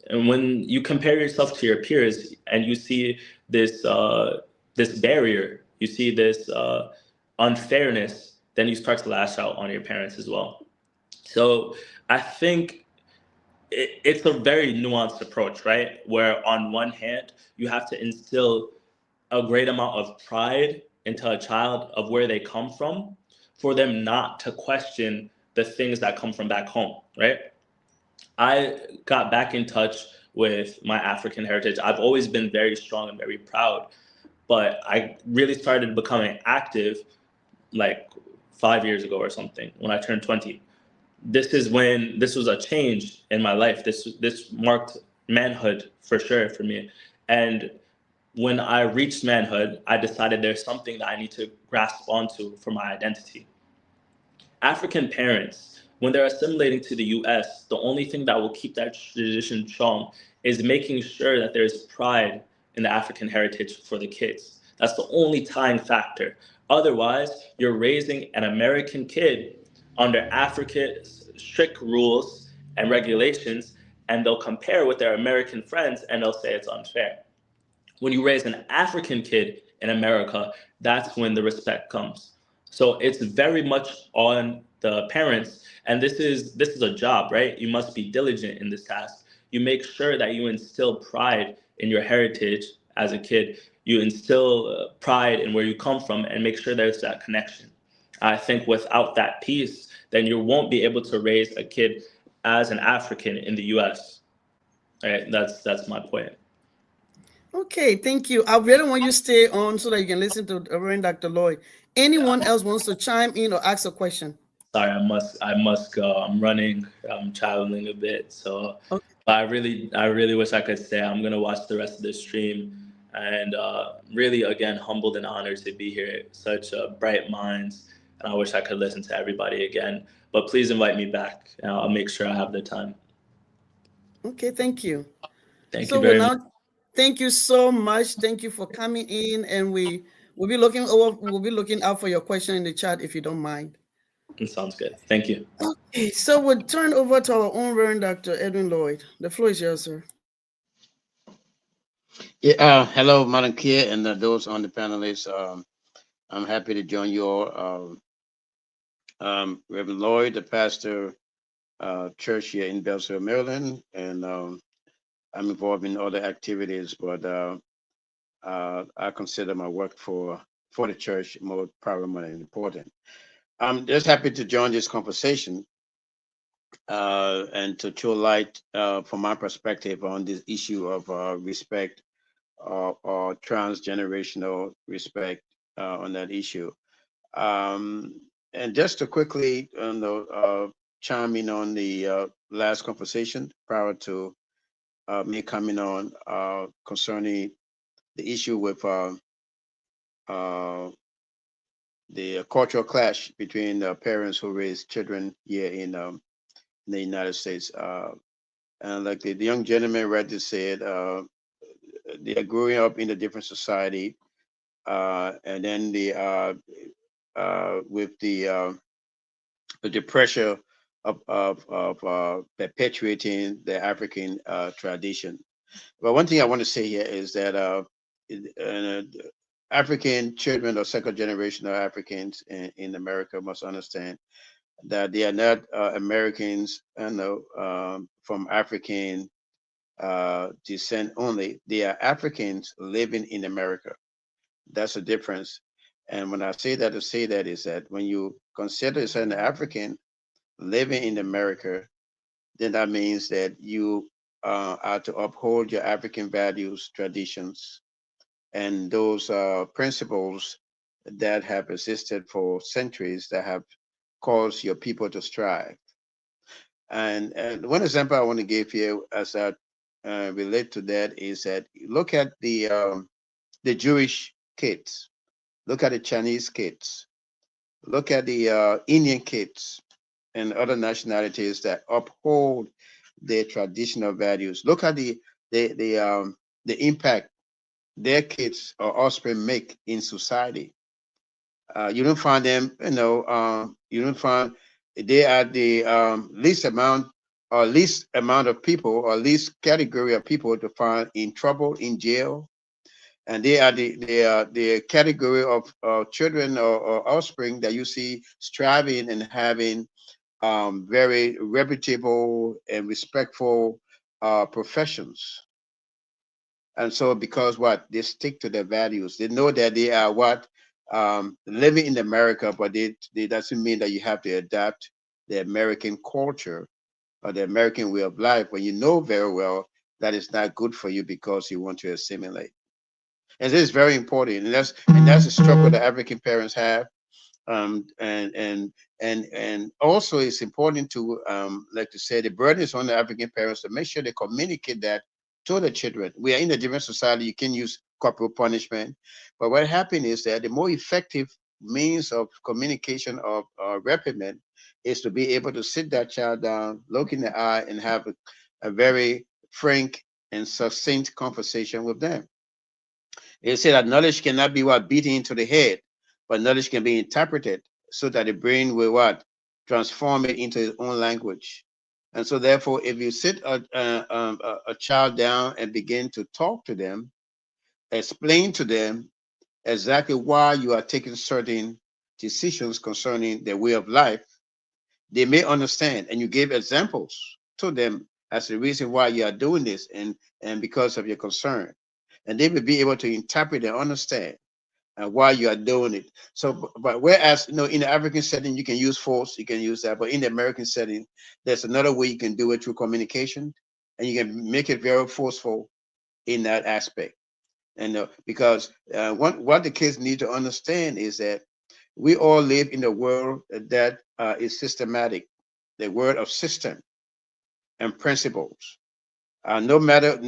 And when you compare yourself to your peers and you see this barrier, you see this unfairness, then you start to lash out on your parents as well. So I think it's a very nuanced approach, right? Where on one hand, you have to instill a great amount of pride into a child of where they come from for them not to question the things that come from back home, right? I got back in touch with my African heritage. I've always been very strong and very proud, but I really started becoming active like 5 years ago or something when I turned 20. This was a change in my life. This marked manhood for sure for me. And when I reached manhood, I decided there's something that I need to grasp onto for my identity. African parents, when they're assimilating to the US, the only thing that will keep that tradition strong is making sure that there's pride in the African heritage for the kids. That's the only tying factor. Otherwise, you're raising an American kid under Africa's strict rules and regulations, and they'll compare with their American friends and they'll say it's unfair. When you raise an African kid in America, that's when the respect comes. So it's very much on the parents, and this is a job, right? You must be diligent in this task. You make sure that you instill pride in your heritage as a kid. You instill pride in where you come from, and make sure there's that connection. I think without that piece, then you won't be able to raise a kid as an African in the U.S. Right? That's my point. Okay, thank you. I really want you to stay on so that you can listen to Reverend Dr. Lloyd. Anyone else wants to chime in or ask a question? Sorry, I must go. I'm running. I'm traveling a bit. So, Okay. but I really wish I could say I'm gonna watch the rest of the stream, and really again humbled and honored to be here. Such bright minds, and I wish I could listen to everybody again. But please invite me back, and I'll make sure I have the time. Okay, thank you. Thank you So we very much. now thank you so much. Thank you for coming in, and we'll be looking out for your question in the chat if you don't mind. It sounds good. Thank you. Okay, so we'll turn over to our own Reverend Dr. Edwin Lloyd. The floor is yours, sir. Yeah, hello, Madam Kia, and those on the panelists. I'm happy to join you all. Reverend Lloyd, the pastor, church here in Beltsville, Maryland, and I'm involved in other activities, but I consider my work for the church more paramount and important. I'm just happy to join this conversation and to throw light from my perspective on this issue of respect or transgenerational respect on that issue. Um, and just to quickly chime in on the last conversation prior to me coming on concerning the issue with uh, the cultural clash between parents who raise children here in the United States. And like the young gentleman rightly said, they are growing up in a different society, and then with the pressure of perpetuating the African tradition. But one thing I want to say here is that uh, African children or second generation of Africans in America must understand that they are not Americans, from African descent only. They are Africans living in America. That's the difference. And when I say that, to say that is that when you consider yourself an African living in America, then that means that you are to uphold your African values, traditions, and those principles that have existed for centuries that have caused your people to strive. And one example I want to give you as that relate to that is that look at the Jewish kids, look at the Chinese kids, look at the Indian kids and other nationalities that uphold their traditional values. Look at the impact their kids or offspring make in society. You don't find them, you don't find they are the least amount or least amount of people or least category of people to find in trouble in jail, and they are the category of children or offspring that you see striving and having very reputable and respectful professions. And so, because what they stick to their values, they know that they are what living in America, but they doesn't mean that you have to adapt the American culture or the American way of life when you know very well that it's not good for you because you want to assimilate. And this is very important, and that's the struggle that African parents have. And also it's important to like to say the burden is on the African parents to make sure they communicate that to the children. We are in a different society. You can use corporal punishment, but what happened is that the more effective means of communication of reprimand is to be able to sit that child down, look in the eye, and have a very frank and succinct conversation with them. It said that knowledge cannot be what beaten into the head, but knowledge can be interpreted so that the brain will what transform it into its own language. And so, therefore, if you sit a child down and begin to talk to them, explain to them exactly why you are taking certain decisions concerning their way of life, they may understand. And you give examples to them as the reason why you are doing this and because of your concern. And they will be able to interpret and understand why you are doing it. So, but whereas in the African setting you can use force, you can use that, but in the American setting, there's another way you can do it through communication, and you can make it very forceful in that aspect. And because what the kids need to understand is that we all live in a world that is systematic, the world of system and principles. No matter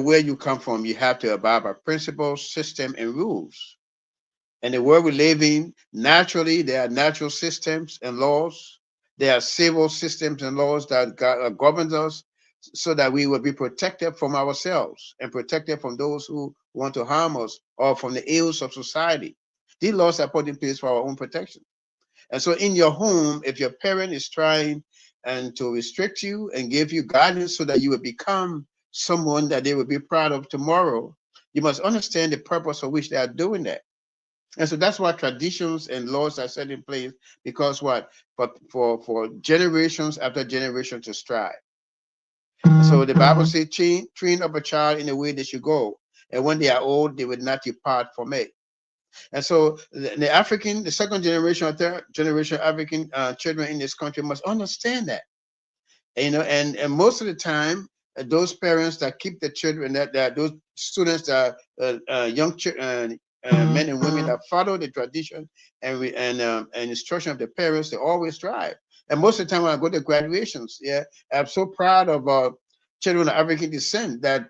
where you come from, you have to abide by principles, system, and rules. And the world we live in, naturally, there are natural systems and laws. There are civil systems and laws that govern us so that we will be protected from ourselves and protected from those who want to harm us or from the ills of society. These laws are put in place for our own protection. And so in your home, if your parent is trying and to restrict you and give you guidance so that you will become someone that they will be proud of tomorrow, you must understand the purpose for which they are doing that. And so that's why traditions and laws are set in place because what? For generations after generation to strive. So the Bible says, train up a child in the way they should go. And when they are old, they will not depart from it. And so the second generation or third generation African children in this country must understand that. And most of the time, those parents that keep the children, that those students that young men and women that follow the tradition and instruction of the parents, they always thrive. And most of the time when I go to graduations, yeah, I'm so proud of children of African descent that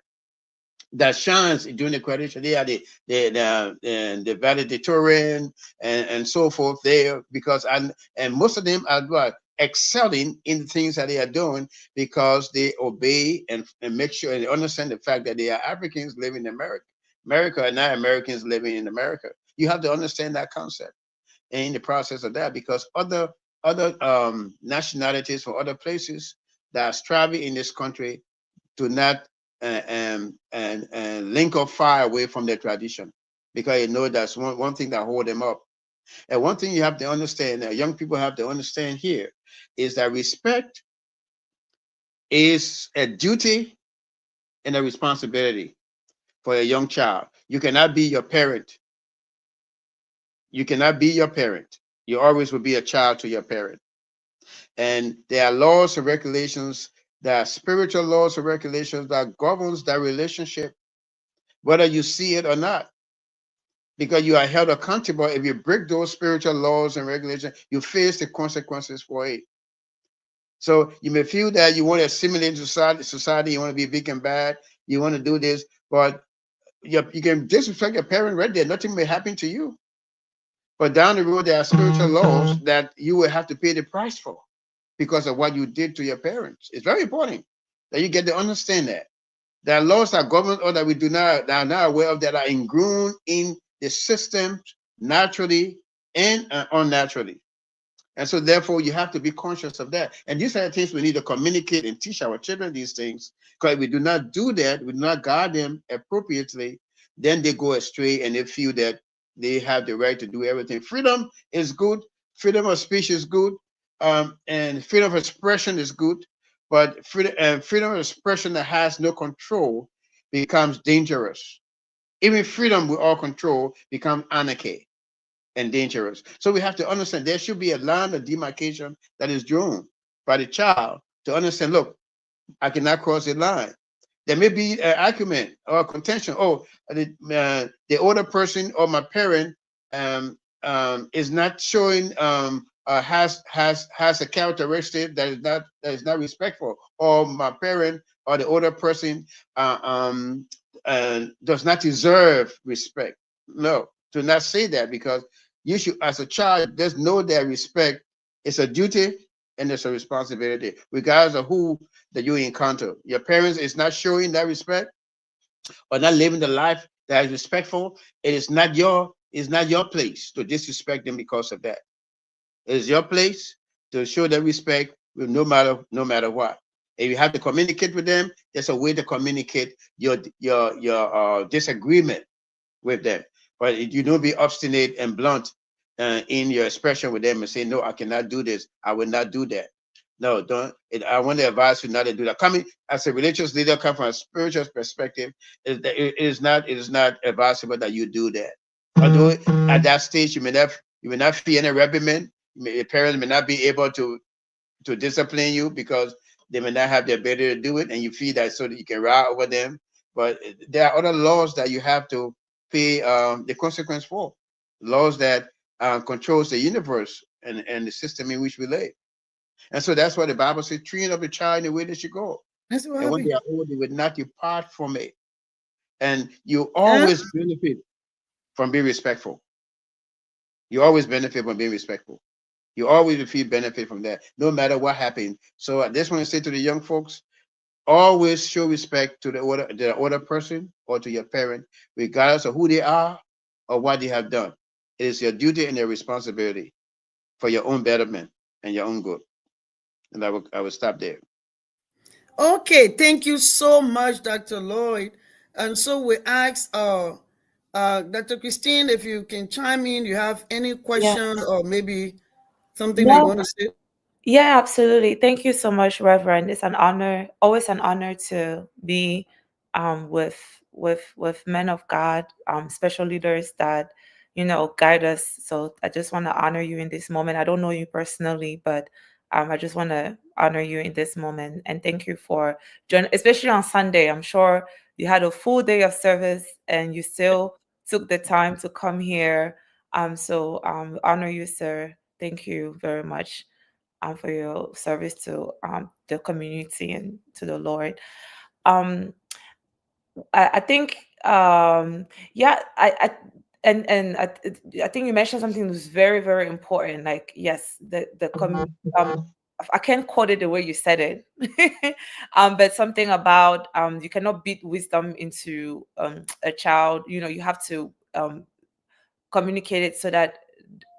shines during the graduation. They are the valedictorian and so forth there because and most of them are what excelling in the things that they are doing because they obey and make sure and understand the fact that they are Africans living in America and not Americans living in America. You have to understand that concept in the process of that because other nationalities from other places that are striving in this country to not and link up far away from their tradition because you know that's one thing that hold them up. And one thing you have to understand, young people have to understand here, is that respect is a duty and a responsibility for a young child. You cannot be your parent. You cannot be your parent. You always will be a child to your parent. And there are laws and regulations, there are spiritual laws and regulations that governs that relationship, whether you see it or not, because you are held accountable. If you break those spiritual laws and regulations, you face the consequences for it. So you may feel that you want to assimilate into society, you want to be big and bad, you want to do this, but you can disrespect your parent right there. Nothing may happen to you. But down the road, there are spiritual laws that you will have to pay the price for because of what you did to your parents. It's very important that you get to understand that. There are laws that govern or that we do not that are not aware of that are ingrained in the system naturally and unnaturally. And so therefore you have to be conscious of that. And these are the things we need to communicate and teach our children these things. Because if we do not do that, we do not guard them appropriately, then they go astray and they feel that they have the right to do everything. Freedom is good, freedom of speech is good, and freedom of expression is good. But freedom of expression that has no control becomes dangerous. Even freedom with all control becomes anarchy and dangerous. So we have to understand there should be a line of demarcation that is drawn by the child to understand, look, I cannot cross the line. There may be an argument or contention. Oh, the older person or my parent is not showing has a characteristic that is not respectful, or my parent or the older person does not deserve respect. No, do not say that because you should, as a child, just know that respect is a duty and it's a responsibility, regardless of who that you encounter. Your parents is not showing that respect or not living the life that is respectful. It is not your place to disrespect them because of that. It is your place to show them respect with no matter what. If you have to communicate with them, there's a way to communicate your disagreement with them. But you don't be obstinate and blunt in your expression with them and say, no, I cannot do this. I will not do that. No, don't. I want to advise you not to do that. Coming as a religious leader, come from a spiritual perspective, it is not advisable that you do that. Although at that stage you may not fear any reprimand, your parents may not be able to discipline you because they may not have the ability to do it, and you feel that so that you can ride over them. But there are other laws that you have to pay the consequence for. Laws that controls the universe and the system in which we live. And so that's why the Bible says, train up a child in the way they should go. That's what And when happened. they are old, they will not depart from it. And you Huh? always benefit from being respectful. You always benefit from being respectful. You always will feel benefit from that, no matter what happened. So I just want to say to the young folks, always show respect to the older person or to your parent, regardless of who they are or what they have done. It is your duty and your responsibility for your own betterment and your own good. And I will stop there. Okay, thank you so much, Dr. Lloyd. And so we ask Dr. Christine if you can chime in. You have any Yeah. question or maybe something that you No, want to say? yeah, absolutely. Thank you so much, Reverend. It's an honor, always an honor to be with men of God, special leaders that guide us. So I just want to honor you in this moment. I don't know you personally, but I just want to honor you in this moment and thank you for joining, especially on Sunday. I'm sure you had a full day of service and you still took the time to come here. So honor you, sir. Thank you very much for your service to the community and to the Lord. Um, I think yeah I think you mentioned something that was very very important. Like yes, I can't quote it the way you said it, but something about you cannot beat wisdom into a child. You know, you have to communicate it so that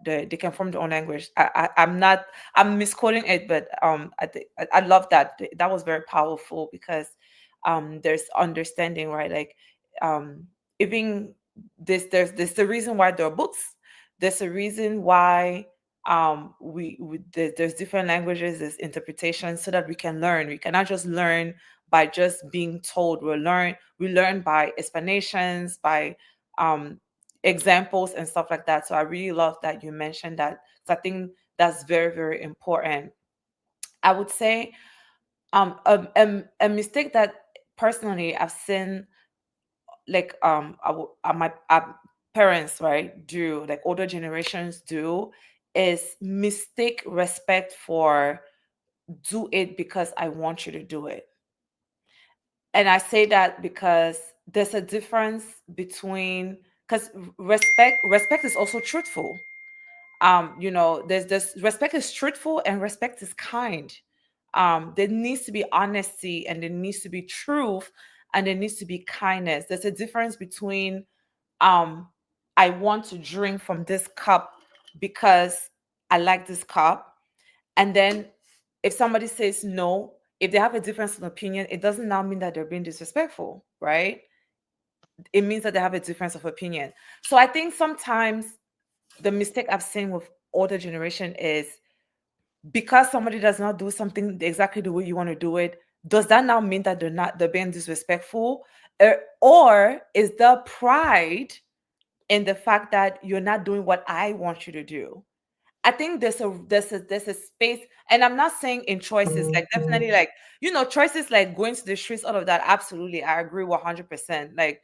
they can form their own language. I'm not, I'm misquoting it, but I love that. That was very powerful because there's understanding, right? Like um even there's the reason why there are books. There's a reason why there's different languages, there's interpretation so that we can learn. We cannot just learn by just being told. We learn by explanations, by um examples and stuff like that. So I really love that you mentioned that. So I think that's very, very important. I would say a mistake that personally I've seen like my parents, right, do, like older generations do, is mistake respect for do it because I want you to do it. And I say that because there's a difference between, because respect is also truthful. You know, there's respect is truthful and respect is kind. There needs to be honesty and there needs to be truth and there needs to be kindness. There's a difference between um I want to drink from this cup because I like this cup, and then if somebody says no, if they have a difference of opinion, it doesn't now mean that they're being disrespectful, right? It means that they have a difference of opinion. So I think sometimes the mistake I've seen with older generation is because somebody does not do something exactly the way you want to do it, does that now mean that they're being disrespectful? Or is there pride in the fact that you're not doing what I want you to do? I think there's a space, and I'm not saying in choices, like definitely, like choices like going to the streets, all of that. Absolutely, I agree 100%. Like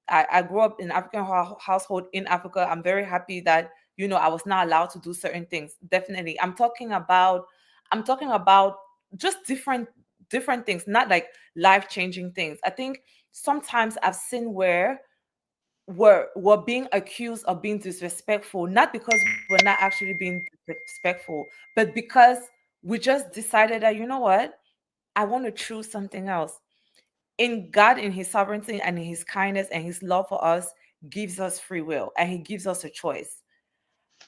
I grew up in African household in Africa. I'm very happy that I was not allowed to do certain things. Definitely, I'm talking about just different things, not like life changing things. I think sometimes I've seen where we're being accused of being disrespectful, not because we're not actually being disrespectful, but because we just decided that I want to choose something else. In God, in his sovereignty and in his kindness and his love for us, gives us free will and he gives us a choice.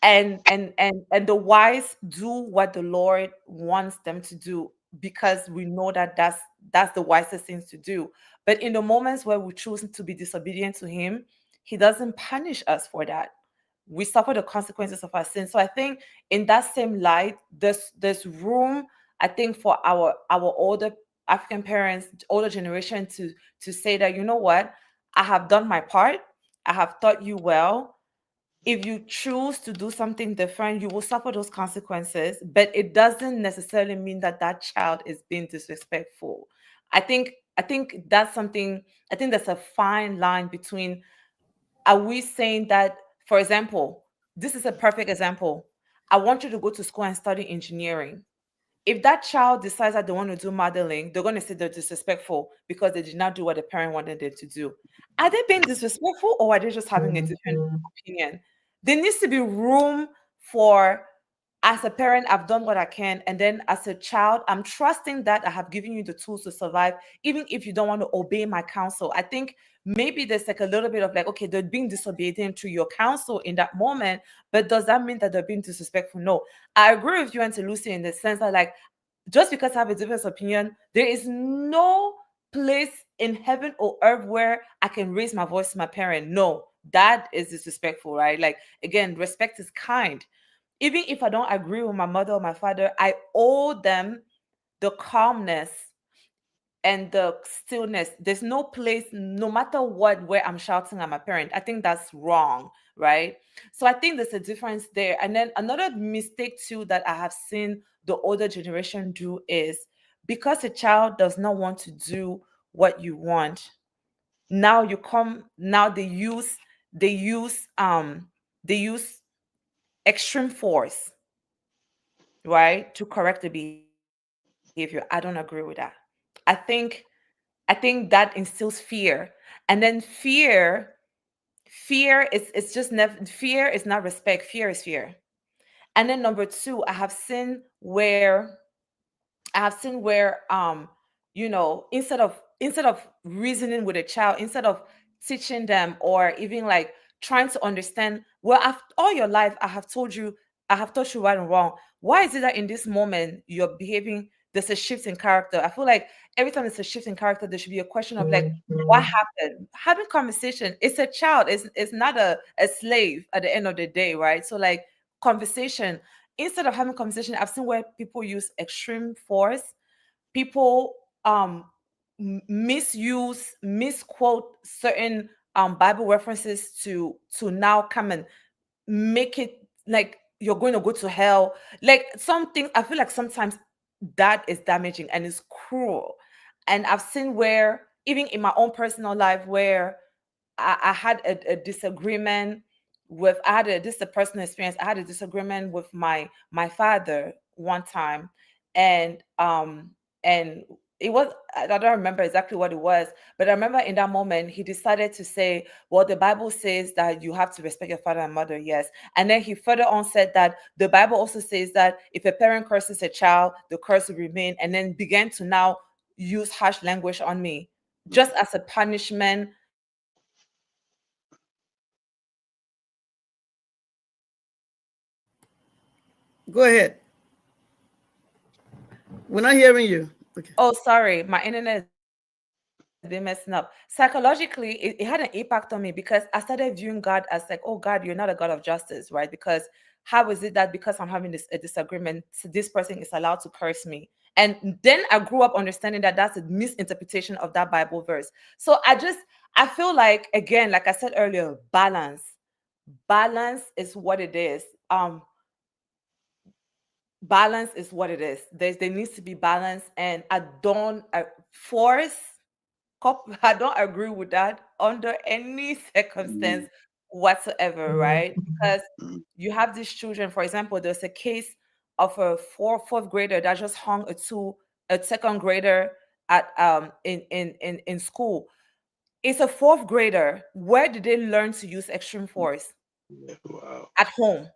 And the wise do what the Lord wants them to do because we know that that's the wisest things to do. But in the moments where we choose to be disobedient to him, he doesn't punish us for that. We suffer the consequences of our sin. So I think in that same light, there's room, I think, for our older African parents, older generation, to say that, I have done my part, I have taught you well. If you choose to do something different, you will suffer those consequences, but it doesn't necessarily mean that that child is being disrespectful. I think that's something. I think there's a fine line between, are we saying that, for example, this is a perfect example. I want you to go to school and study engineering. If that child decides that they want to do modeling, they're going to say they're disrespectful because they did not do what the parent wanted them to do. Are they being disrespectful or are they just having a different opinion? There needs to be room for, as a parent, I've done what I can. And then as a child, I'm trusting that I have given you the tools to survive, even if you don't want to obey my counsel. I think maybe there's like a little bit of like, okay, they're being disobedient to your counsel in that moment, but does that mean that they're being disrespectful? No. I agree with you, Auntie Lucy, in the sense that, like, just because I have a different opinion, there is no place in heaven or earth where I can raise my voice to my parent. No, that is disrespectful, right? Like, again, respect is kind. Even if I don't agree with my mother or my father, I owe them the calmness and the stillness. There's no place, no matter what, where I'm shouting at my parent. I think that's wrong, right? So I think there's a difference there. And then another mistake too that I have seen the older generation do is, because a child does not want to do what you want, now you come, now they use extreme force, right, to correct the behavior. I don't agree with that. I think that instills fear. And then fear is, it's just never, fear is not respect, fear is fear. And then number two, I have seen where instead of reasoning with a child, instead of teaching them or even like trying to understand, well, all your life I have taught you right and wrong. Why is it that in this moment you're behaving, there's a shift in character? I feel like every time there's a shift in character, there should be a question of like, what happened? Having conversation. It's a child, it's not a slave at the end of the day, right? So like, conversation, instead of having conversation, I've seen where people use extreme force. People misquote certain Bible references to now come and make it like you're going to go to hell. Like, something, I feel like sometimes that is damaging and is cruel. And I've seen where, even in my own personal life, where I had a disagreement with, this is a personal experience. I had a disagreement with my father one time, and and it was, I don't remember exactly what it was, but I remember in that moment he decided to say, well, the Bible says that you have to respect your father and mother, yes. And then he further on said that the Bible also says that if a parent curses a child, the curse will remain, and then began to now use harsh language on me just as a punishment for me not respecting my father and mother. And then I was like, Go ahead. We're not hearing you. Okay. oh, sorry, my internet has been messing up. Psychologically, it had an impact on me because I started viewing God as like, oh God, you're not a God of justice, right? Because how is it that because I'm having a disagreement, this person is allowed to curse me? And then I grew up understanding that that's a misinterpretation of that Bible verse. So I feel like, again, like I said earlier, balance is what it is. Balance is what it is. There needs to be balance, and I don't force. I don't agree with that under any circumstance whatsoever, right? Because you have these children. For example, there's a case of a fourth grader that just hung a second grader at in school. It's a fourth grader. Where did they learn to use extreme force? Wow. At home.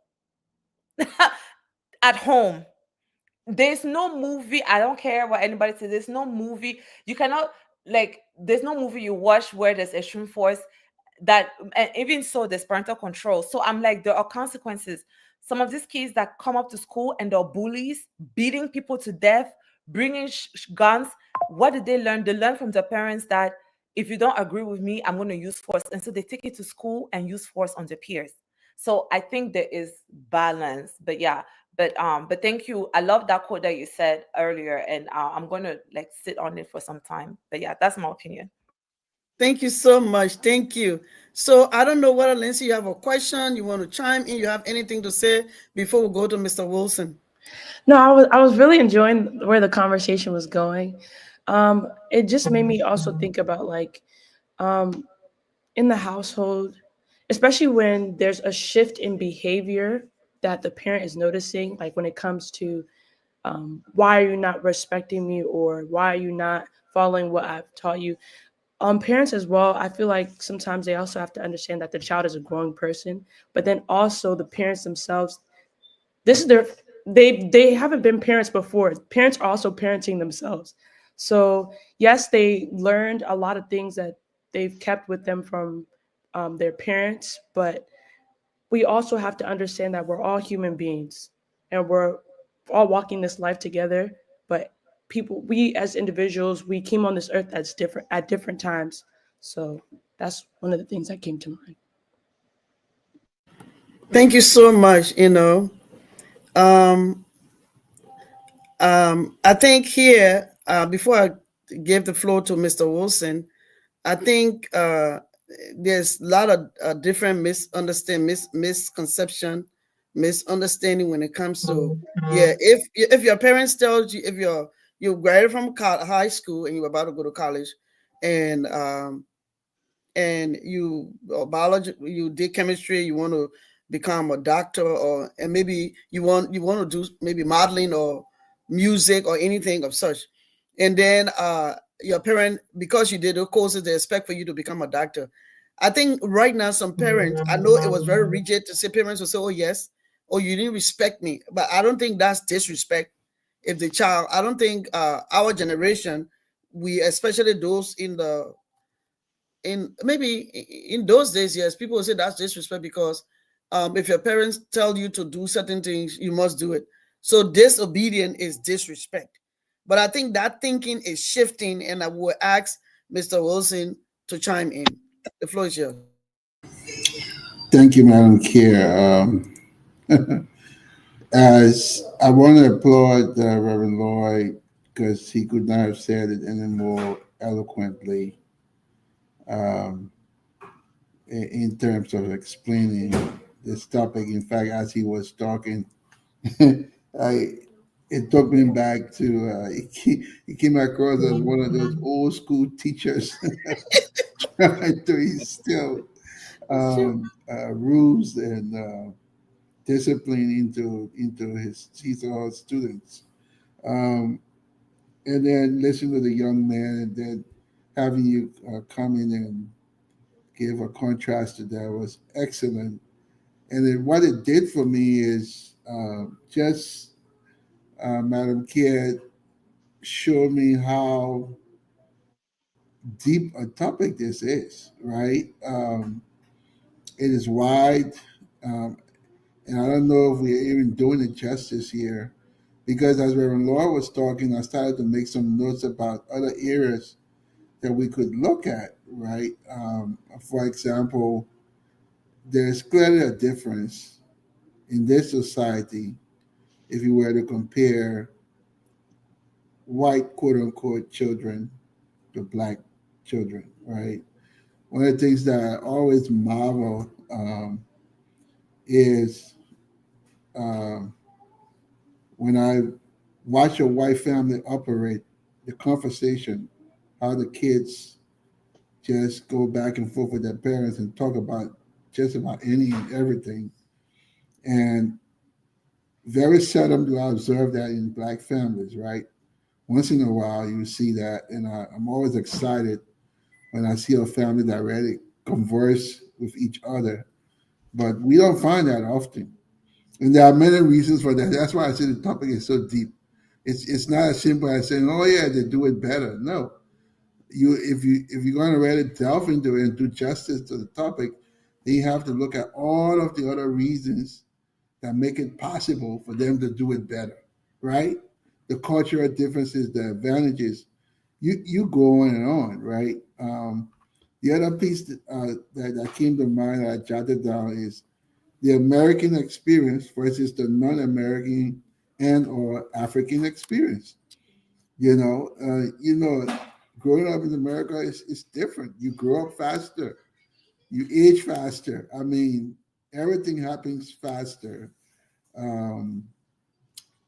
At home. There's no movie, I don't care what anybody says, there's no movie you cannot, like, there's no movie you watch where there's extreme force. That, and even so, there's parental control. So I'm like, there are consequences. Some of these kids that come up to school and they're bullies, beating people to death, bringing guns. What did they learn? They learn from their parents that if you don't agree with me, I'm going to use force. And so they take it to school and use force on their peers. So I think there is balance. But yeah, but thank you. I love that quote that you said earlier, and I'm going to like sit on it for some time. But yeah, that's my opinion. Thank you so much. Thank you. So I don't know whether Lindsay, you have a question, you want to chime in, you have anything to say before we go to Mr. Wilson. No, I was really enjoying where the conversation was going. It just made me also think about like um, in the household, especially when there's a shift in behavior that the parent is noticing, like when it comes to why are you not respecting me or why are you not following what I've taught you. Parents as well, I feel like sometimes they also have to understand that the child is a growing person, but then also the parents themselves, this is their, they haven't been parents before. Parents are also parenting themselves. So yes, they learned a lot of things that they've kept with them from their parents, but we also have to understand that we're all human beings and we're all walking this life together. But people, we as individuals, we came on this earth as different at different times. So that's one of the things that came to mind. Thank you so much. Um, I think here, before I give the floor to Mr. Wilson, I think there's a lot of different misunderstanding when it comes to, yeah. If your parents tells you, if you graduated from high school and you're about to go to college, and and you biology, you did chemistry, you want to become a doctor, or and maybe you want to do maybe modeling or music or anything of such, and then your parent, because you did those courses, they expect for you to become a doctor. I think right now some parents, I know it was very rigid to say, parents will say, oh yes, oh you didn't respect me, but I don't think that's disrespect. If the child, I don't think our generation, we, especially those in maybe in those days, yes, people will say that's disrespect because if your parents tell you to do certain things, you must do it. So disobedient is disrespect. But I think that thinking is shifting, and I will ask Mr. Wilson to chime in. The floor is yours. Thank you, Madam Chair. As I want to applaud Reverend Lloyd because he could not have said it any more eloquently um, in terms of explaining this topic. In fact, as he was talking, I it took me back to he came across as one of those old school teachers trying to instill It's true. rules and discipline into his or her students. Um, and then listen to the young man, and then having you come in and give a contrast to that was excellent. And then what it did for me is just Madam Kidd showed me how deep a topic this is, right? It is wide, um, and I don't know if we're even doing it justice here, because as Reverend Laura was talking, I started to make some notes about other areas that we could look at, right? For example, there's clearly a difference in this society if you were to compare white quote unquote children to black children, right? One of the things that I always marvel is um, when I watch a white family operate, the conversation, how the kids just go back and forth with their parents and talk about just about any and everything. And very seldom do I observe that in black families, right? Once in a while, you see that, and I'm always excited when I see a family that really converse with each other. But we don't find that often, and there are many reasons for that. That's why I say the topic is so deep. It's not as simple as saying, "Oh yeah, they do it better." No, if you're going to really delve into it and do justice to the topic, then you have to look at all of the other reasons that make it possible for them to do it better, right? The cultural differences, the advantages. You go on and on, right? The other piece that came to mind that I jotted down is the American experience versus the non-American and or African experience. Growing up in America is different. You grow up faster, you age faster. I mean, everything happens faster um,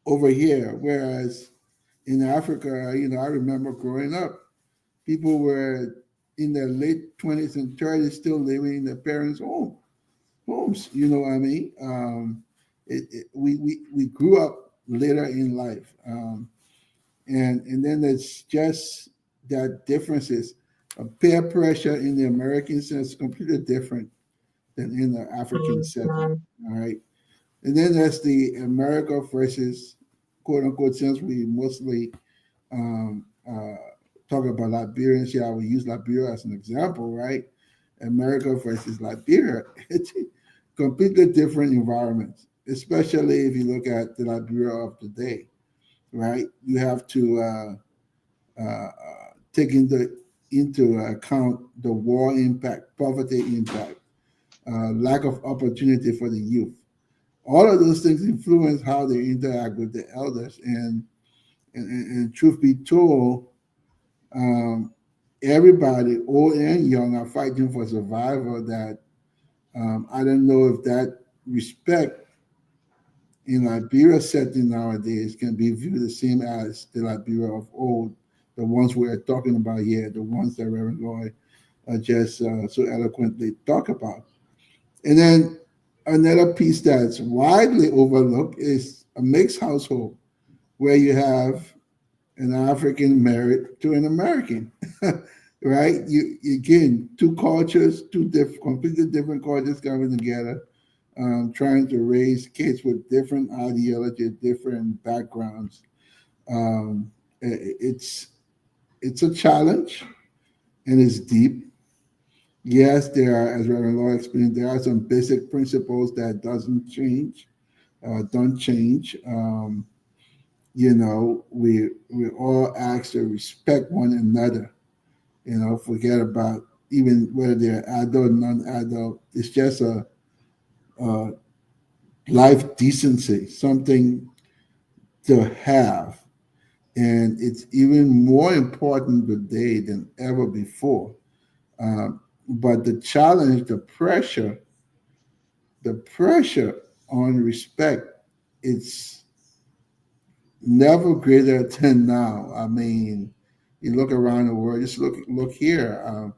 over here. Whereas in Africa, I remember growing up, people were in their late 20s and 30s still living in their parents' homes. You know what I mean? We grew up later in life. And then there's just that differences. Peer pressure in the American sense is completely different than in the African setting. All right. And then there's the America versus quote unquote, since we mostly um, uh, talk about Liberians here, I will use Liberia as an example, right? America versus Liberia. It's completely different environments, especially if you look at the Liberia of today, right? You have to take into account the war impact, poverty impact, lack of opportunity for the youth. All of those things influence how they interact with the elders. And truth be told, um, everybody, old and young, are fighting for survival. That I don't know if that respect in Liberia setting nowadays can be viewed the same as the Liberia of old, the ones we're talking about here, the ones that Reverend Lloyd just so eloquently talk about. And then another piece that's widely overlooked is a mixed household where you have an African married to an American, right? You again, two cultures, completely different cultures coming together, trying to raise kids with different ideologies, different backgrounds. Um, it's it's a challenge and it's deep. Yes, there are, as Reverend Law explained, there are some basic principles that don't change. We all ask to respect one another. Forget about even whether they're adult, non-adult. It's just a life decency, something to have, and it's even more important today than ever before. But the challenge, the pressure on respect, it's never greater than now. I mean, you look around the world, just look here.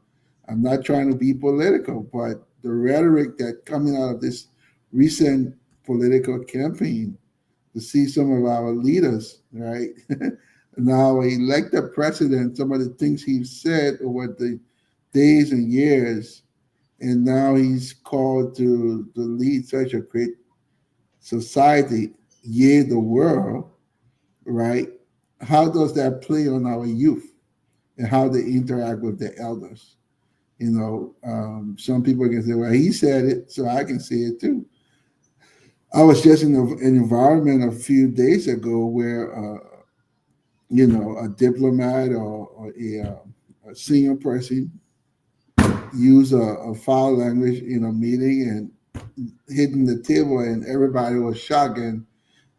I'm not trying to be political, but the rhetoric that coming out of this recent political campaign, to see some of our leaders, right? Now elected president, some of the things he said over the days and years, and now he's called to lead such a great society, yea, the world, right? How does that play on our youth and how they interact with the elders? Some people can say, well, he said it, so I can say it too. I was just in an environment a few days ago where, a diplomat or a senior person used a foul language in a meeting and hitting the table, and everybody was shocked. And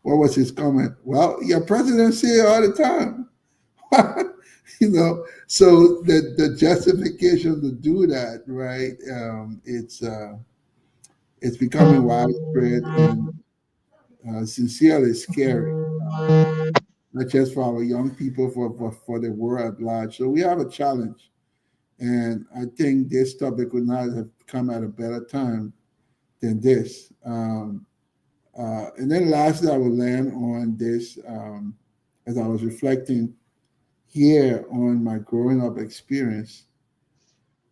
what was his comment? Well, your president say it all the time. So the justification to do that, right? It's becoming widespread and sincerely scary, not just for our young people, for the world at large. So we have a challenge, and I think this topic would not have come at a better time than this. And then lastly, I will land on this as I was reflecting here on my growing up experience.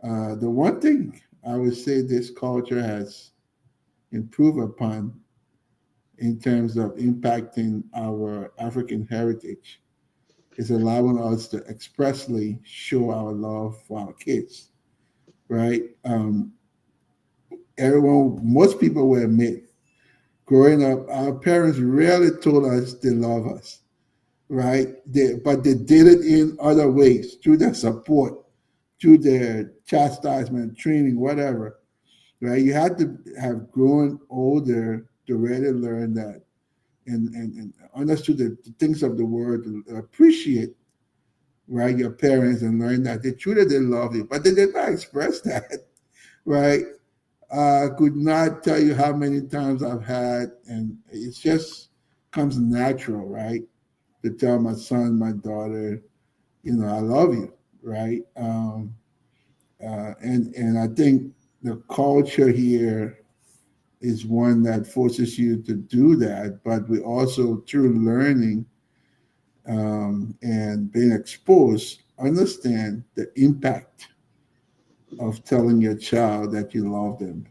The one thing I would say this culture has improved upon in terms of impacting our African heritage is allowing us to expressly show our love for our kids, right? Most people will admit, growing up, our parents rarely told us they love us, right? But they did it in other ways through their support, through their chastisement, training, whatever, right? You had to have grown older to really learn that and understood the things of the world, to appreciate, right, your parents and learn that they truly did love you, but they did not express that, right? I could not tell you how many times I've had, and it just comes natural, right, to tell my son, my daughter, I love you, right? And I think the culture here is one that forces you to do that, but we also, through learning and being exposed, understand the impact of telling your child that you love them.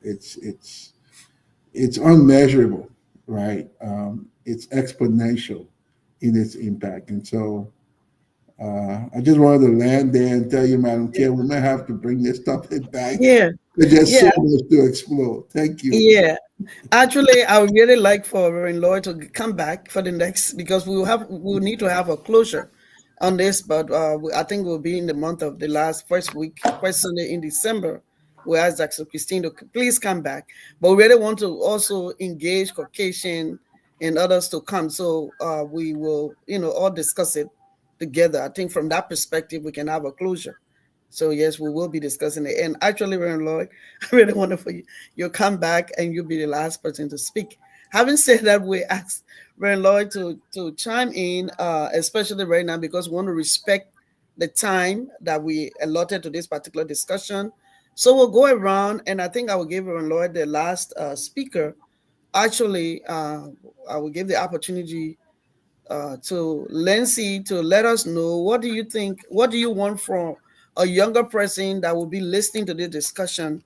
It's unmeasurable, right? It's exponential in its impact, and so I just wanted to land there and tell you, Madam Chair, we may have to bring this topic back. Yeah, There's just so yeah, much to explore. Thank you. yeah. Actually, I would really like for Reverend Lloyd to come back for the next because we'll need to have a closure on this. But I think we'll be in the month of the last first week, first Sunday in December. We ask Dr. Christine to please come back. But we really want to also engage Caucasian and others to come. So we will, all discuss it together. I think from that perspective, we can have a closure. So yes, we will be discussing it. And actually, Reverend Lloyd, I really want for you. You'll come back and you'll be the last person to speak. Having said that, we ask Reverend Lloyd to chime in, especially right now because we want to respect the time that we allotted to this particular discussion. So we'll go around, and I think I will give Reverend Lloyd, the last speaker. Actually, I will give the opportunity to Lindsay to let us know, what do you think, what do you want from a younger person that will be listening to this discussion?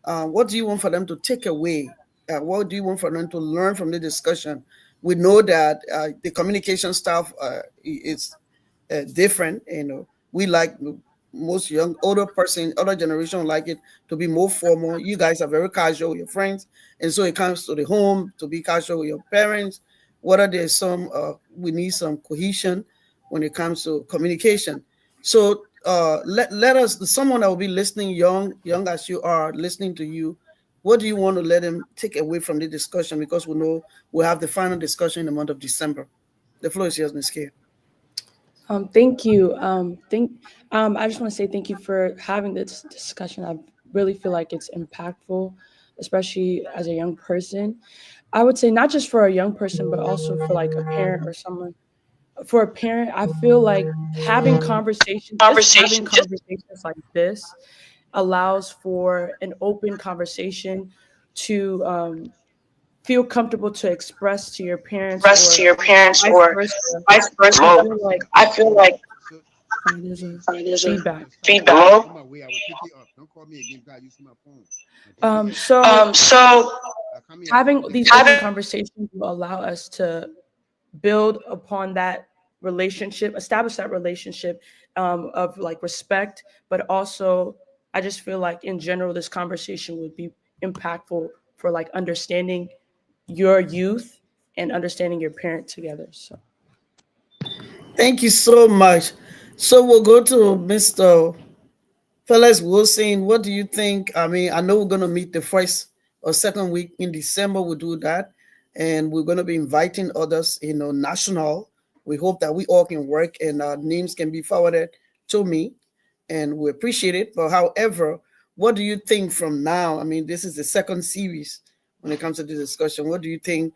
What do you want for them to take away? What do you want for them to learn from the discussion? We know that the communication staff is different. We like, most young, older person, other generation like it to be more formal. You guys are very casual with your friends, and so it comes to the home to be casual with your parents. Whether there's some, we need some cohesion when it comes to communication. So let us, someone that will be listening, young as you are, listening to you. What do you want to let them take away from the discussion? Because we know we'll have the final discussion in the month of December. The floor is yours, Ms. K. Thank you. I just want to say thank you for having this discussion. I really feel like it's impactful, especially as a young person. I would say not just for a young person, but also for like a parent or someone. For a parent, I feel like having conversations, just having conversations like this, allows for an open conversation to feel comfortable to express to your parents or vice versa. I feel like, So, sorry, there's a feedback. sorry. On my way, I will pick you up. Don't call me again, God. Using my phone. My GPS. So Come here. having these open conversations will allow us to build upon that relationship, establish that relationship of like respect, but also I just feel like in general this conversation would be impactful for like understanding your youth and understanding your parent together. So Thank you so much. So we'll go to Mr. Felix Wilson. What do you think? I mean, I know we're going to meet the first or second week in December. We'll do that. And we're going to be inviting others, national. We hope that we all can work and our names can be forwarded to me. And we appreciate it. But however, what do you think from now? I mean, this is the second series when it comes to this discussion. What do you think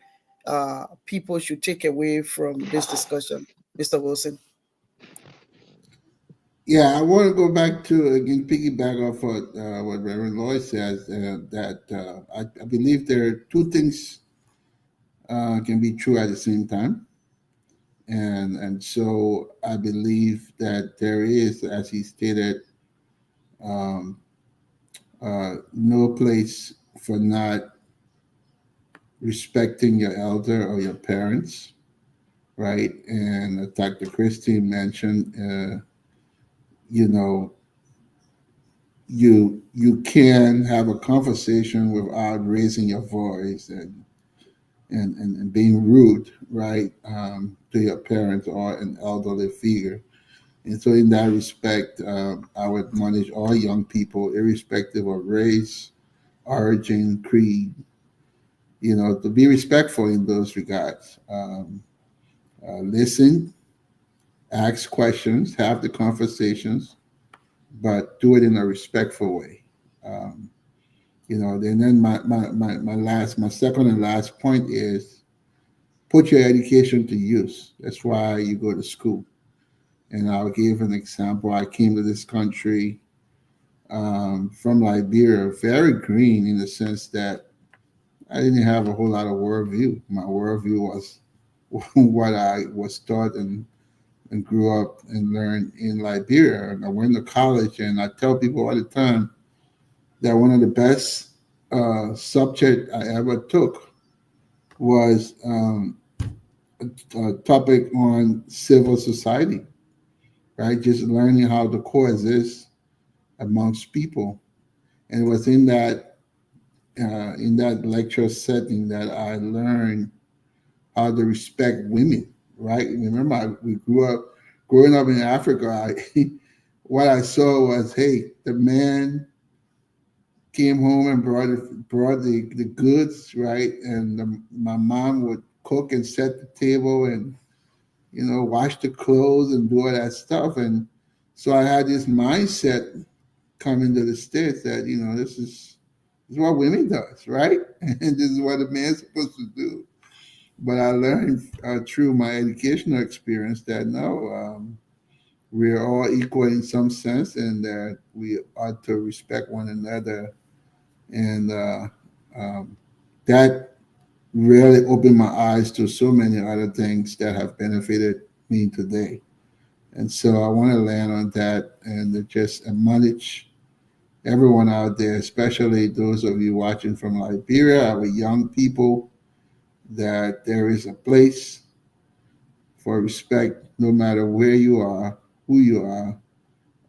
people should take away from this discussion, Mr. Wilson? Yeah, I want to go back to again, piggyback off what Reverend Lloyd says, that I believe there are two things can be true at the same time. And so I believe that there is, as he stated, um, no place for not respecting your elder or your parents, right? And Dr. Christie mentioned, you know, you can have a conversation without raising your voice and being rude, right, to your parents or an elderly figure. And so, in that respect, I would admonish all young people, irrespective of race, origin, creed, to be respectful in those regards. Listen, ask questions, have the conversations, but do it in a respectful way. Um, and then my second and last point is put your education to use. That's why you go to school. And I'll give an example. I came to this country from Liberia, very green in the sense that I didn't have a whole lot of worldview. My worldview was what I was taught and grew up and learned in Liberia. And I went to college, and I tell people all the time that one of the best subject I ever took was a topic on civil society, right? Just learning how to coexist amongst people. And it was in that lecture setting that I learned how to respect women, right? Remember, we growing up in Africa. What I saw was, hey, the man came home and brought the goods, right? And my mom would cook and set the table and wash the clothes and do all that stuff. And so I had this mindset coming to the States that this is what women does, right? And this is what a man's supposed to do. But I learned through my educational experience that no, we are all equal in some sense, and that we ought to respect one another. And that really opened my eyes to so many other things that have benefited me today. And so I want to land on that and to just admonish everyone out there, especially those of you watching from Liberia, our young people, that there is a place for respect no matter where you are, who you are,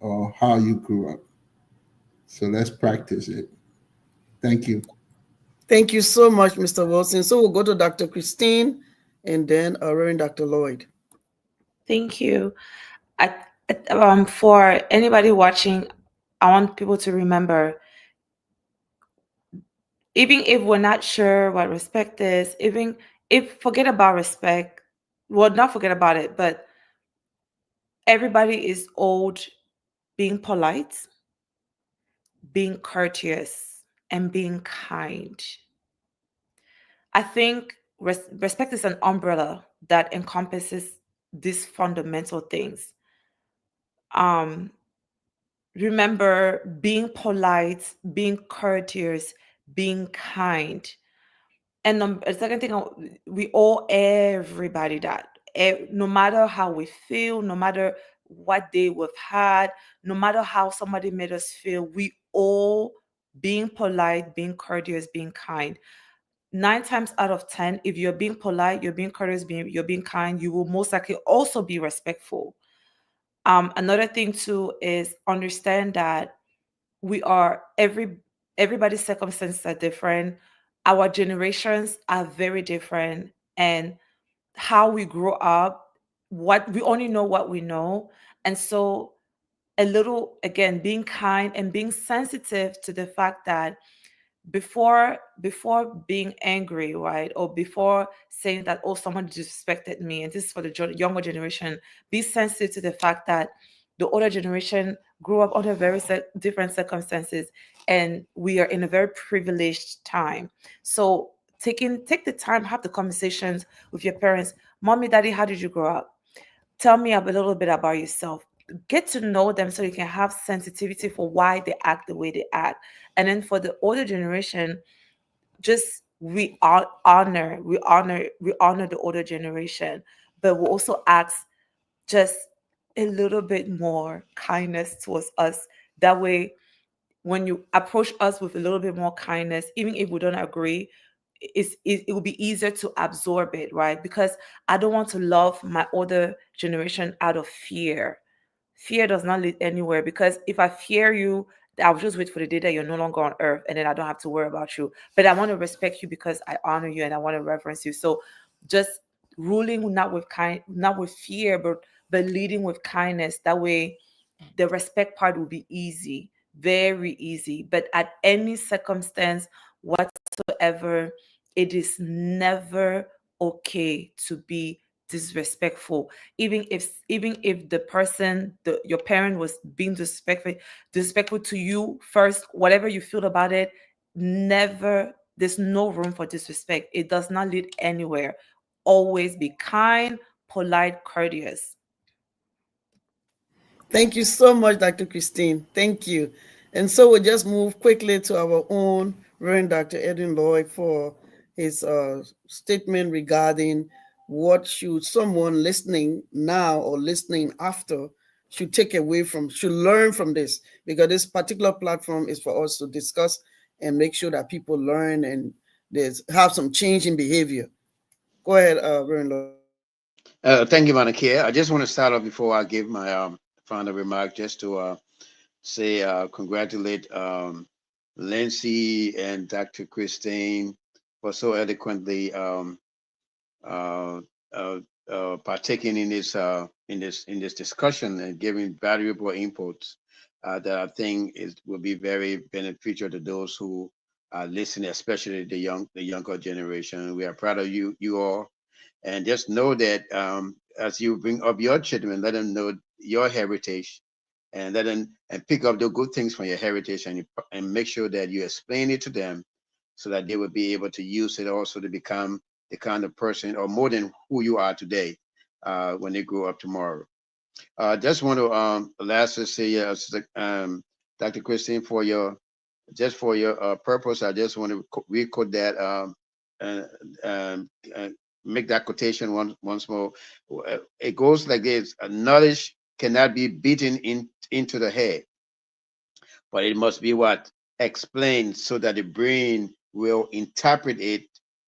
or how you grew up. So let's practice it. Thank you. Thank you so much, Mr. Wilson. So we'll go to Dr. Christine and then Reverend Dr. Lloyd. Thank you. I, for anybody watching, I want people to remember, even if we're not sure what respect is, even if forget about respect, well, not forget about it, but everybody is owed being polite, being courteous, and being kind. I think respect is an umbrella that encompasses these fundamental things. Um, Remember being polite, being courteous, being kind. And the second thing, we owe everybody that. No matter how we feel, no matter what day we've had, no matter how somebody made us feel, we owe being polite, being courteous, being kind. 9 times out of 10, if you're being polite, you're being courteous, you're being kind, you will most likely also be respectful. Another thing too is understand that we are everybody's circumstances are different. Our generations are very different, and how we grow up, what we only know what we know. And so a little, again, being kind and being sensitive to the fact that before being angry, right, or before saying that, oh, someone disrespected me, and this is for the younger generation, be sensitive to the fact that the older generation grew up under very different circumstances, and we are in a very privileged time. So take the time, have the conversations with your parents. Mommy, daddy, how did you grow up? Tell me a little bit about yourself. Get to know them so you can have sensitivity for why they act the way they act. And then for the older generation, just we honor the older generation, but we also ask just a little bit more kindness towards us. That way, when you approach us with a little bit more kindness, even if we don't agree, it will be easier to absorb it, right? Because I don't want to love my older generation out of fear. Fear does not lead anywhere, because if I fear you, I'll just wait for the day that you're no longer on earth, and then I don't have to worry about you. But I want to respect you because I honor you and I want to reverence you. So just ruling not with fear, but leading with kindness. That way the respect part will be easy, very easy. But at any circumstance whatsoever, it is never okay to be disrespectful. Even if the person, your parent was being disrespectful to you first, whatever you feel about it, never, there's no room for disrespect. It does not lead anywhere. Always be kind, polite, courteous. Thank you so much, Dr. Christine. Thank you. And so we'll just move quickly to our own Reverend Dr. Edwin Lloyd for his statement regarding what should someone listening now or listening after should take away from, should learn from this, because this particular platform is for us to discuss and make sure that people learn and there's have some change in behavior. Go ahead, Reverend Lloyd. Thank you, Madam Chair. I just want to start off before I give my final remark, just to say congratulate Lindsay and Dr. Christine for so eloquently uh, uh, partaking in this discussion and giving valuable inputs that I think will be very beneficial to those who are listening, especially the younger generation. We are proud of you all, and just know that as you bring up your children, let them know your heritage, and let them and pick up the good things from your heritage, and make sure that you explain it to them, so that they will be able to use it also to become the kind of person or more than who you are today when they grow up tomorrow. Just want to lastly say, Dr. Christine, for your just for your purpose, I just want to re-quote that uh, um, uh, make that quotation once more. It goes like this: knowledge cannot be beaten into the head, but it must be what explained so that the brain will interpret it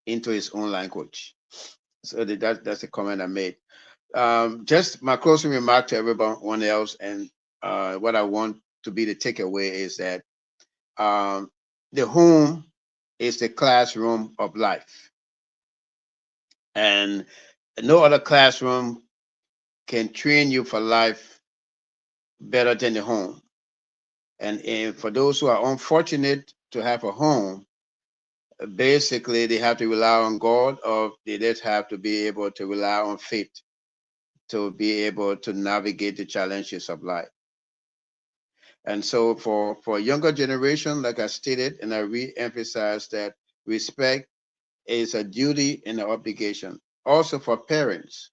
into its own language. So that's the comment I made. Just my closing remark to everyone else, and what I want to be the takeaway is that um, the home is the classroom of life, and no other classroom can train you for life better than the home. And for those who are unfortunate to have a home, basically they have to rely on God, or they just have to be able to rely on faith to be able to navigate the challenges of life. And so for younger generation, like I stated, and I re-emphasize that respect is a duty and an obligation. Also for parents,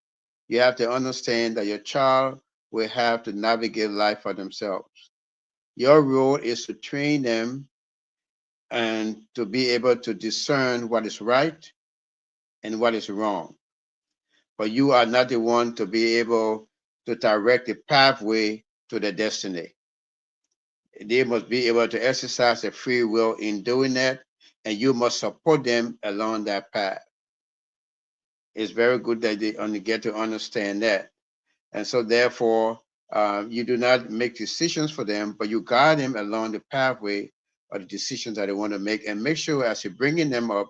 you have to understand that your child will have to navigate life for themselves. Your role is to train them and to be able to discern what is right and what is wrong. But you are not the one to be able to direct the pathway to their destiny. They must be able to exercise their free will in doing that, and you must support them along that path. It's very good that they only get to understand that. And so, therefore, you do not make decisions for them, but you guide them along the pathway of the decisions that they want to make. And make sure as you're bringing them up,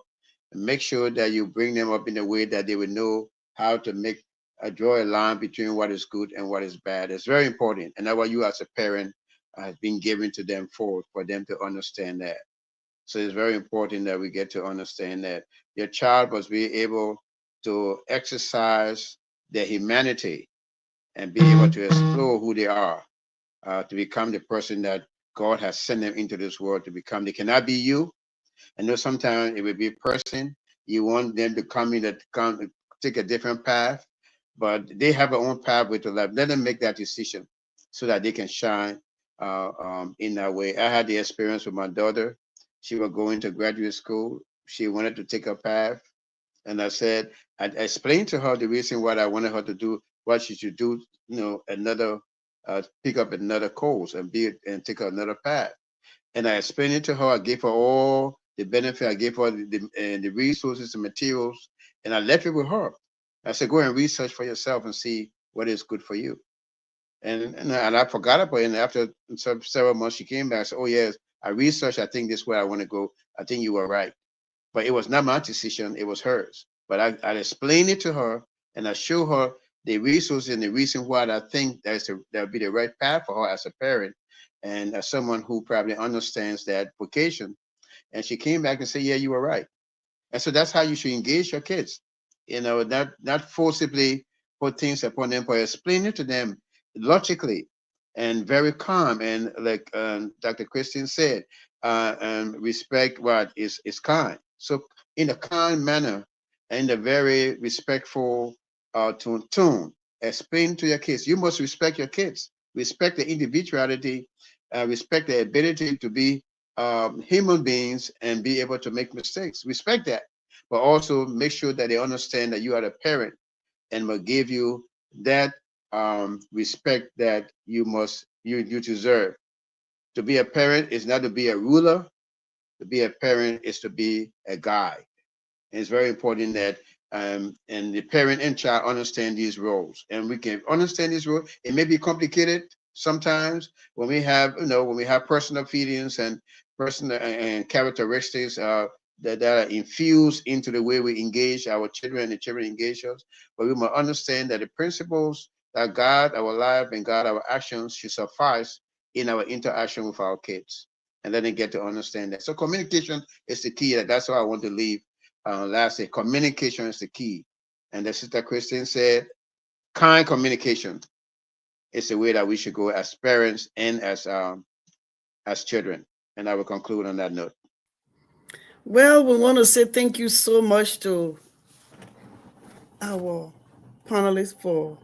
make sure that you bring them up in a way that they will know how to make draw a line between what is good and what is bad. It's very important. And that's what you as a parent has been given to them for them to understand that. So it's very important that we get to understand that your child must be able to exercise their humanity and be able to explore who they are, to become the person that God has sent them into this world to become. They cannot be you. I know sometimes it will be a person you want them to come in that come take a different path, but they have their own pathway to life. Let them make that decision so that they can shine in that way. I had the experience with my daughter. She was going to graduate school. She wanted to take a path, and I explained to her the reason why I wanted her to do what she should do. Another pick up another course and and take another path. And I explained it to her. I gave her all the benefit. I gave her the resources, the materials, and I left it with her. I said, go and research for yourself and see what is good for you. And I forgot about it. And after several months, she came back and said, oh, yes, I researched. I think this is where I want to go. I think you were right. But it was not my decision. It was hers. But I explained it to her and I showed her the resources and the reason why I think that would be the right path for her as a parent and as someone who probably understands that vocation. And she came back and said, yeah, you were right. And so that's how you should engage your kids. Not forcibly put things upon them, but explain it to them logically and very calm. And like Dr. Christian said, and respect what is kind. So in a kind manner and a very respectful tone, explain to your kids. You must respect your kids. Respect the individuality, respect the ability to be human beings and be able to make mistakes. Respect that, but also make sure that they understand that you are a parent and will give you that respect that you deserve. To be a parent is not to be a ruler. To be a parent is to be a guide. And it's very important that and the parent and child understand these roles, and we can understand these roles. It may be complicated sometimes when we have personal feelings and personal and characteristics that are infused into the way we engage our children and the children engage us. But we must understand that the principles that guide our life and guide our actions should suffice in our interaction with our kids, and let them get to understand that. So communication is the key. That's why I want to leave lastly, communication is the key. And the Sister Christine said, kind communication is the way that we should go as parents and as children. And I will conclude on that note. Well, we want to say thank you so much to our panelists for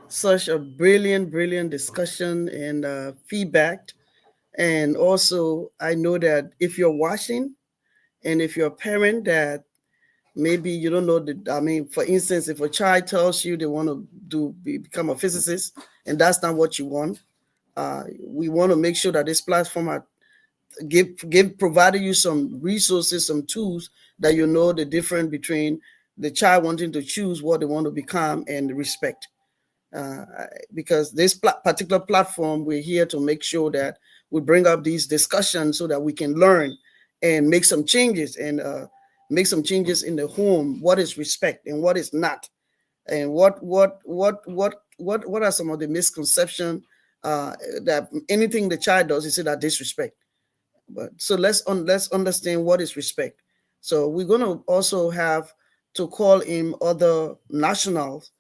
such a brilliant discussion and feedback. And also, I know that if you're watching and if you're a parent that maybe you don't know the, I mean, for instance, if a child tells you they want to become a physicist and that's not what you want, we want to make sure that this platform give provided you some resources, some tools that you know the difference between the child wanting to choose what they want to become and the respect. Uh, because this particular platform, we're here to make sure that we bring up these discussions so that we can learn and make some changes and make some changes in the home. What is respect and what is not, and what are some of the misconceptions that anything the child does is that disrespect. But so let's understand what is respect. So we're going to also have to call in other nationals,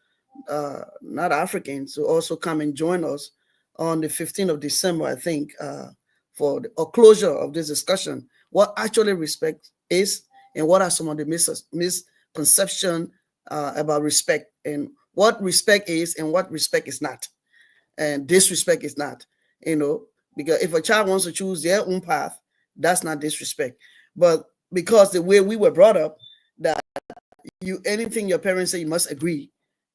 not Africans, to also come and join us on the 15th of December, I think, for a closure of this discussion. What actually respect is, and what are some of the misconception about respect, and what respect is, and what respect is not, and disrespect is not. You know, because if a child wants to choose their own path, that's not disrespect. But because the way we were brought up, that you anything your parents say you must agree,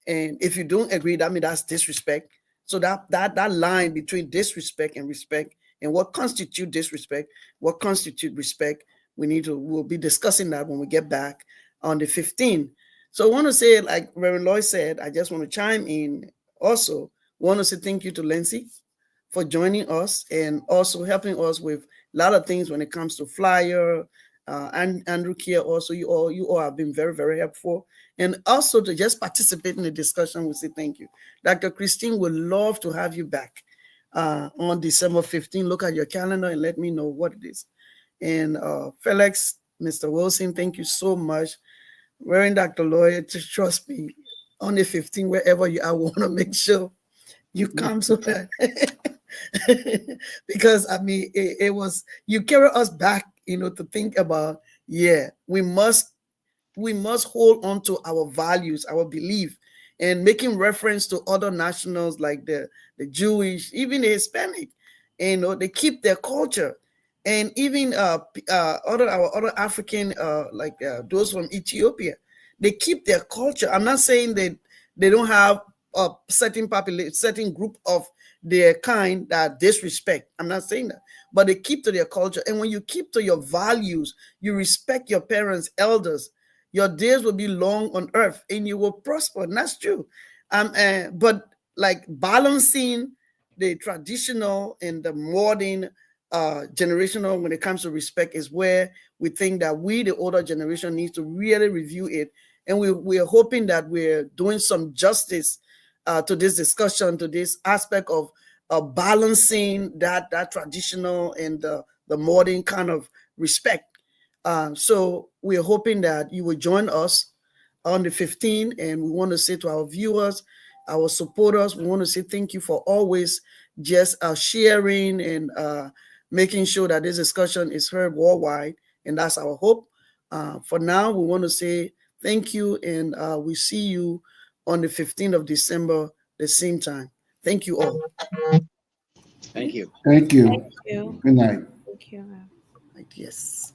and if you don't agree, that means that's disrespect. So that line between disrespect and respect, and what constitute disrespect, what constitute respect, we'll be discussing that when we get back on the 15th. So I want to say, like Reverend Lloyd said, I just want to chime in. Also want to say thank you to Lindsay for joining us and also helping us with a lot of things when it comes to flyer. And Andrew Kia, also you all have been very helpful, and also to just participate in the discussion. We say thank you. Dr. Christine would love to have you back on December 15th. Look at your calendar and let me know what it is. And Felix, Mr. Wilson, thank you so much. Wearing Dr. Lloyd, just trust me, on the 15th, wherever you are, I want to make sure you come so that because I mean it was you carry us back, to think about, yeah, we must hold on to our values, our belief, and making reference to other nationals like the Jewish, even the Hispanic. They keep their culture, and even our other African, like those from Ethiopia, they keep their culture. I'm not saying that they don't have a certain population, certain group of their kind that disrespect. I'm not saying that, but they keep to their culture. And when you keep to your values, you respect your parents, elders, your days will be long on earth and you will prosper. And that's true. But like balancing the traditional and the modern generational when it comes to respect is where we think that we, the older generation, needs to really review it. And we're hoping that we're doing some justice to this discussion, to this aspect of balancing that traditional and the modern kind of respect. So we're hoping that you will join us on the 15th, and we want to say to our viewers, our supporters, we want to say thank you for always just sharing and making sure that this discussion is heard worldwide, and that's our hope. For now, we want to say thank you, and we see you on the 15th of December, the same time. Thank you all. Thank you. Thank Thank you. you. Good night. Thank you. Yes.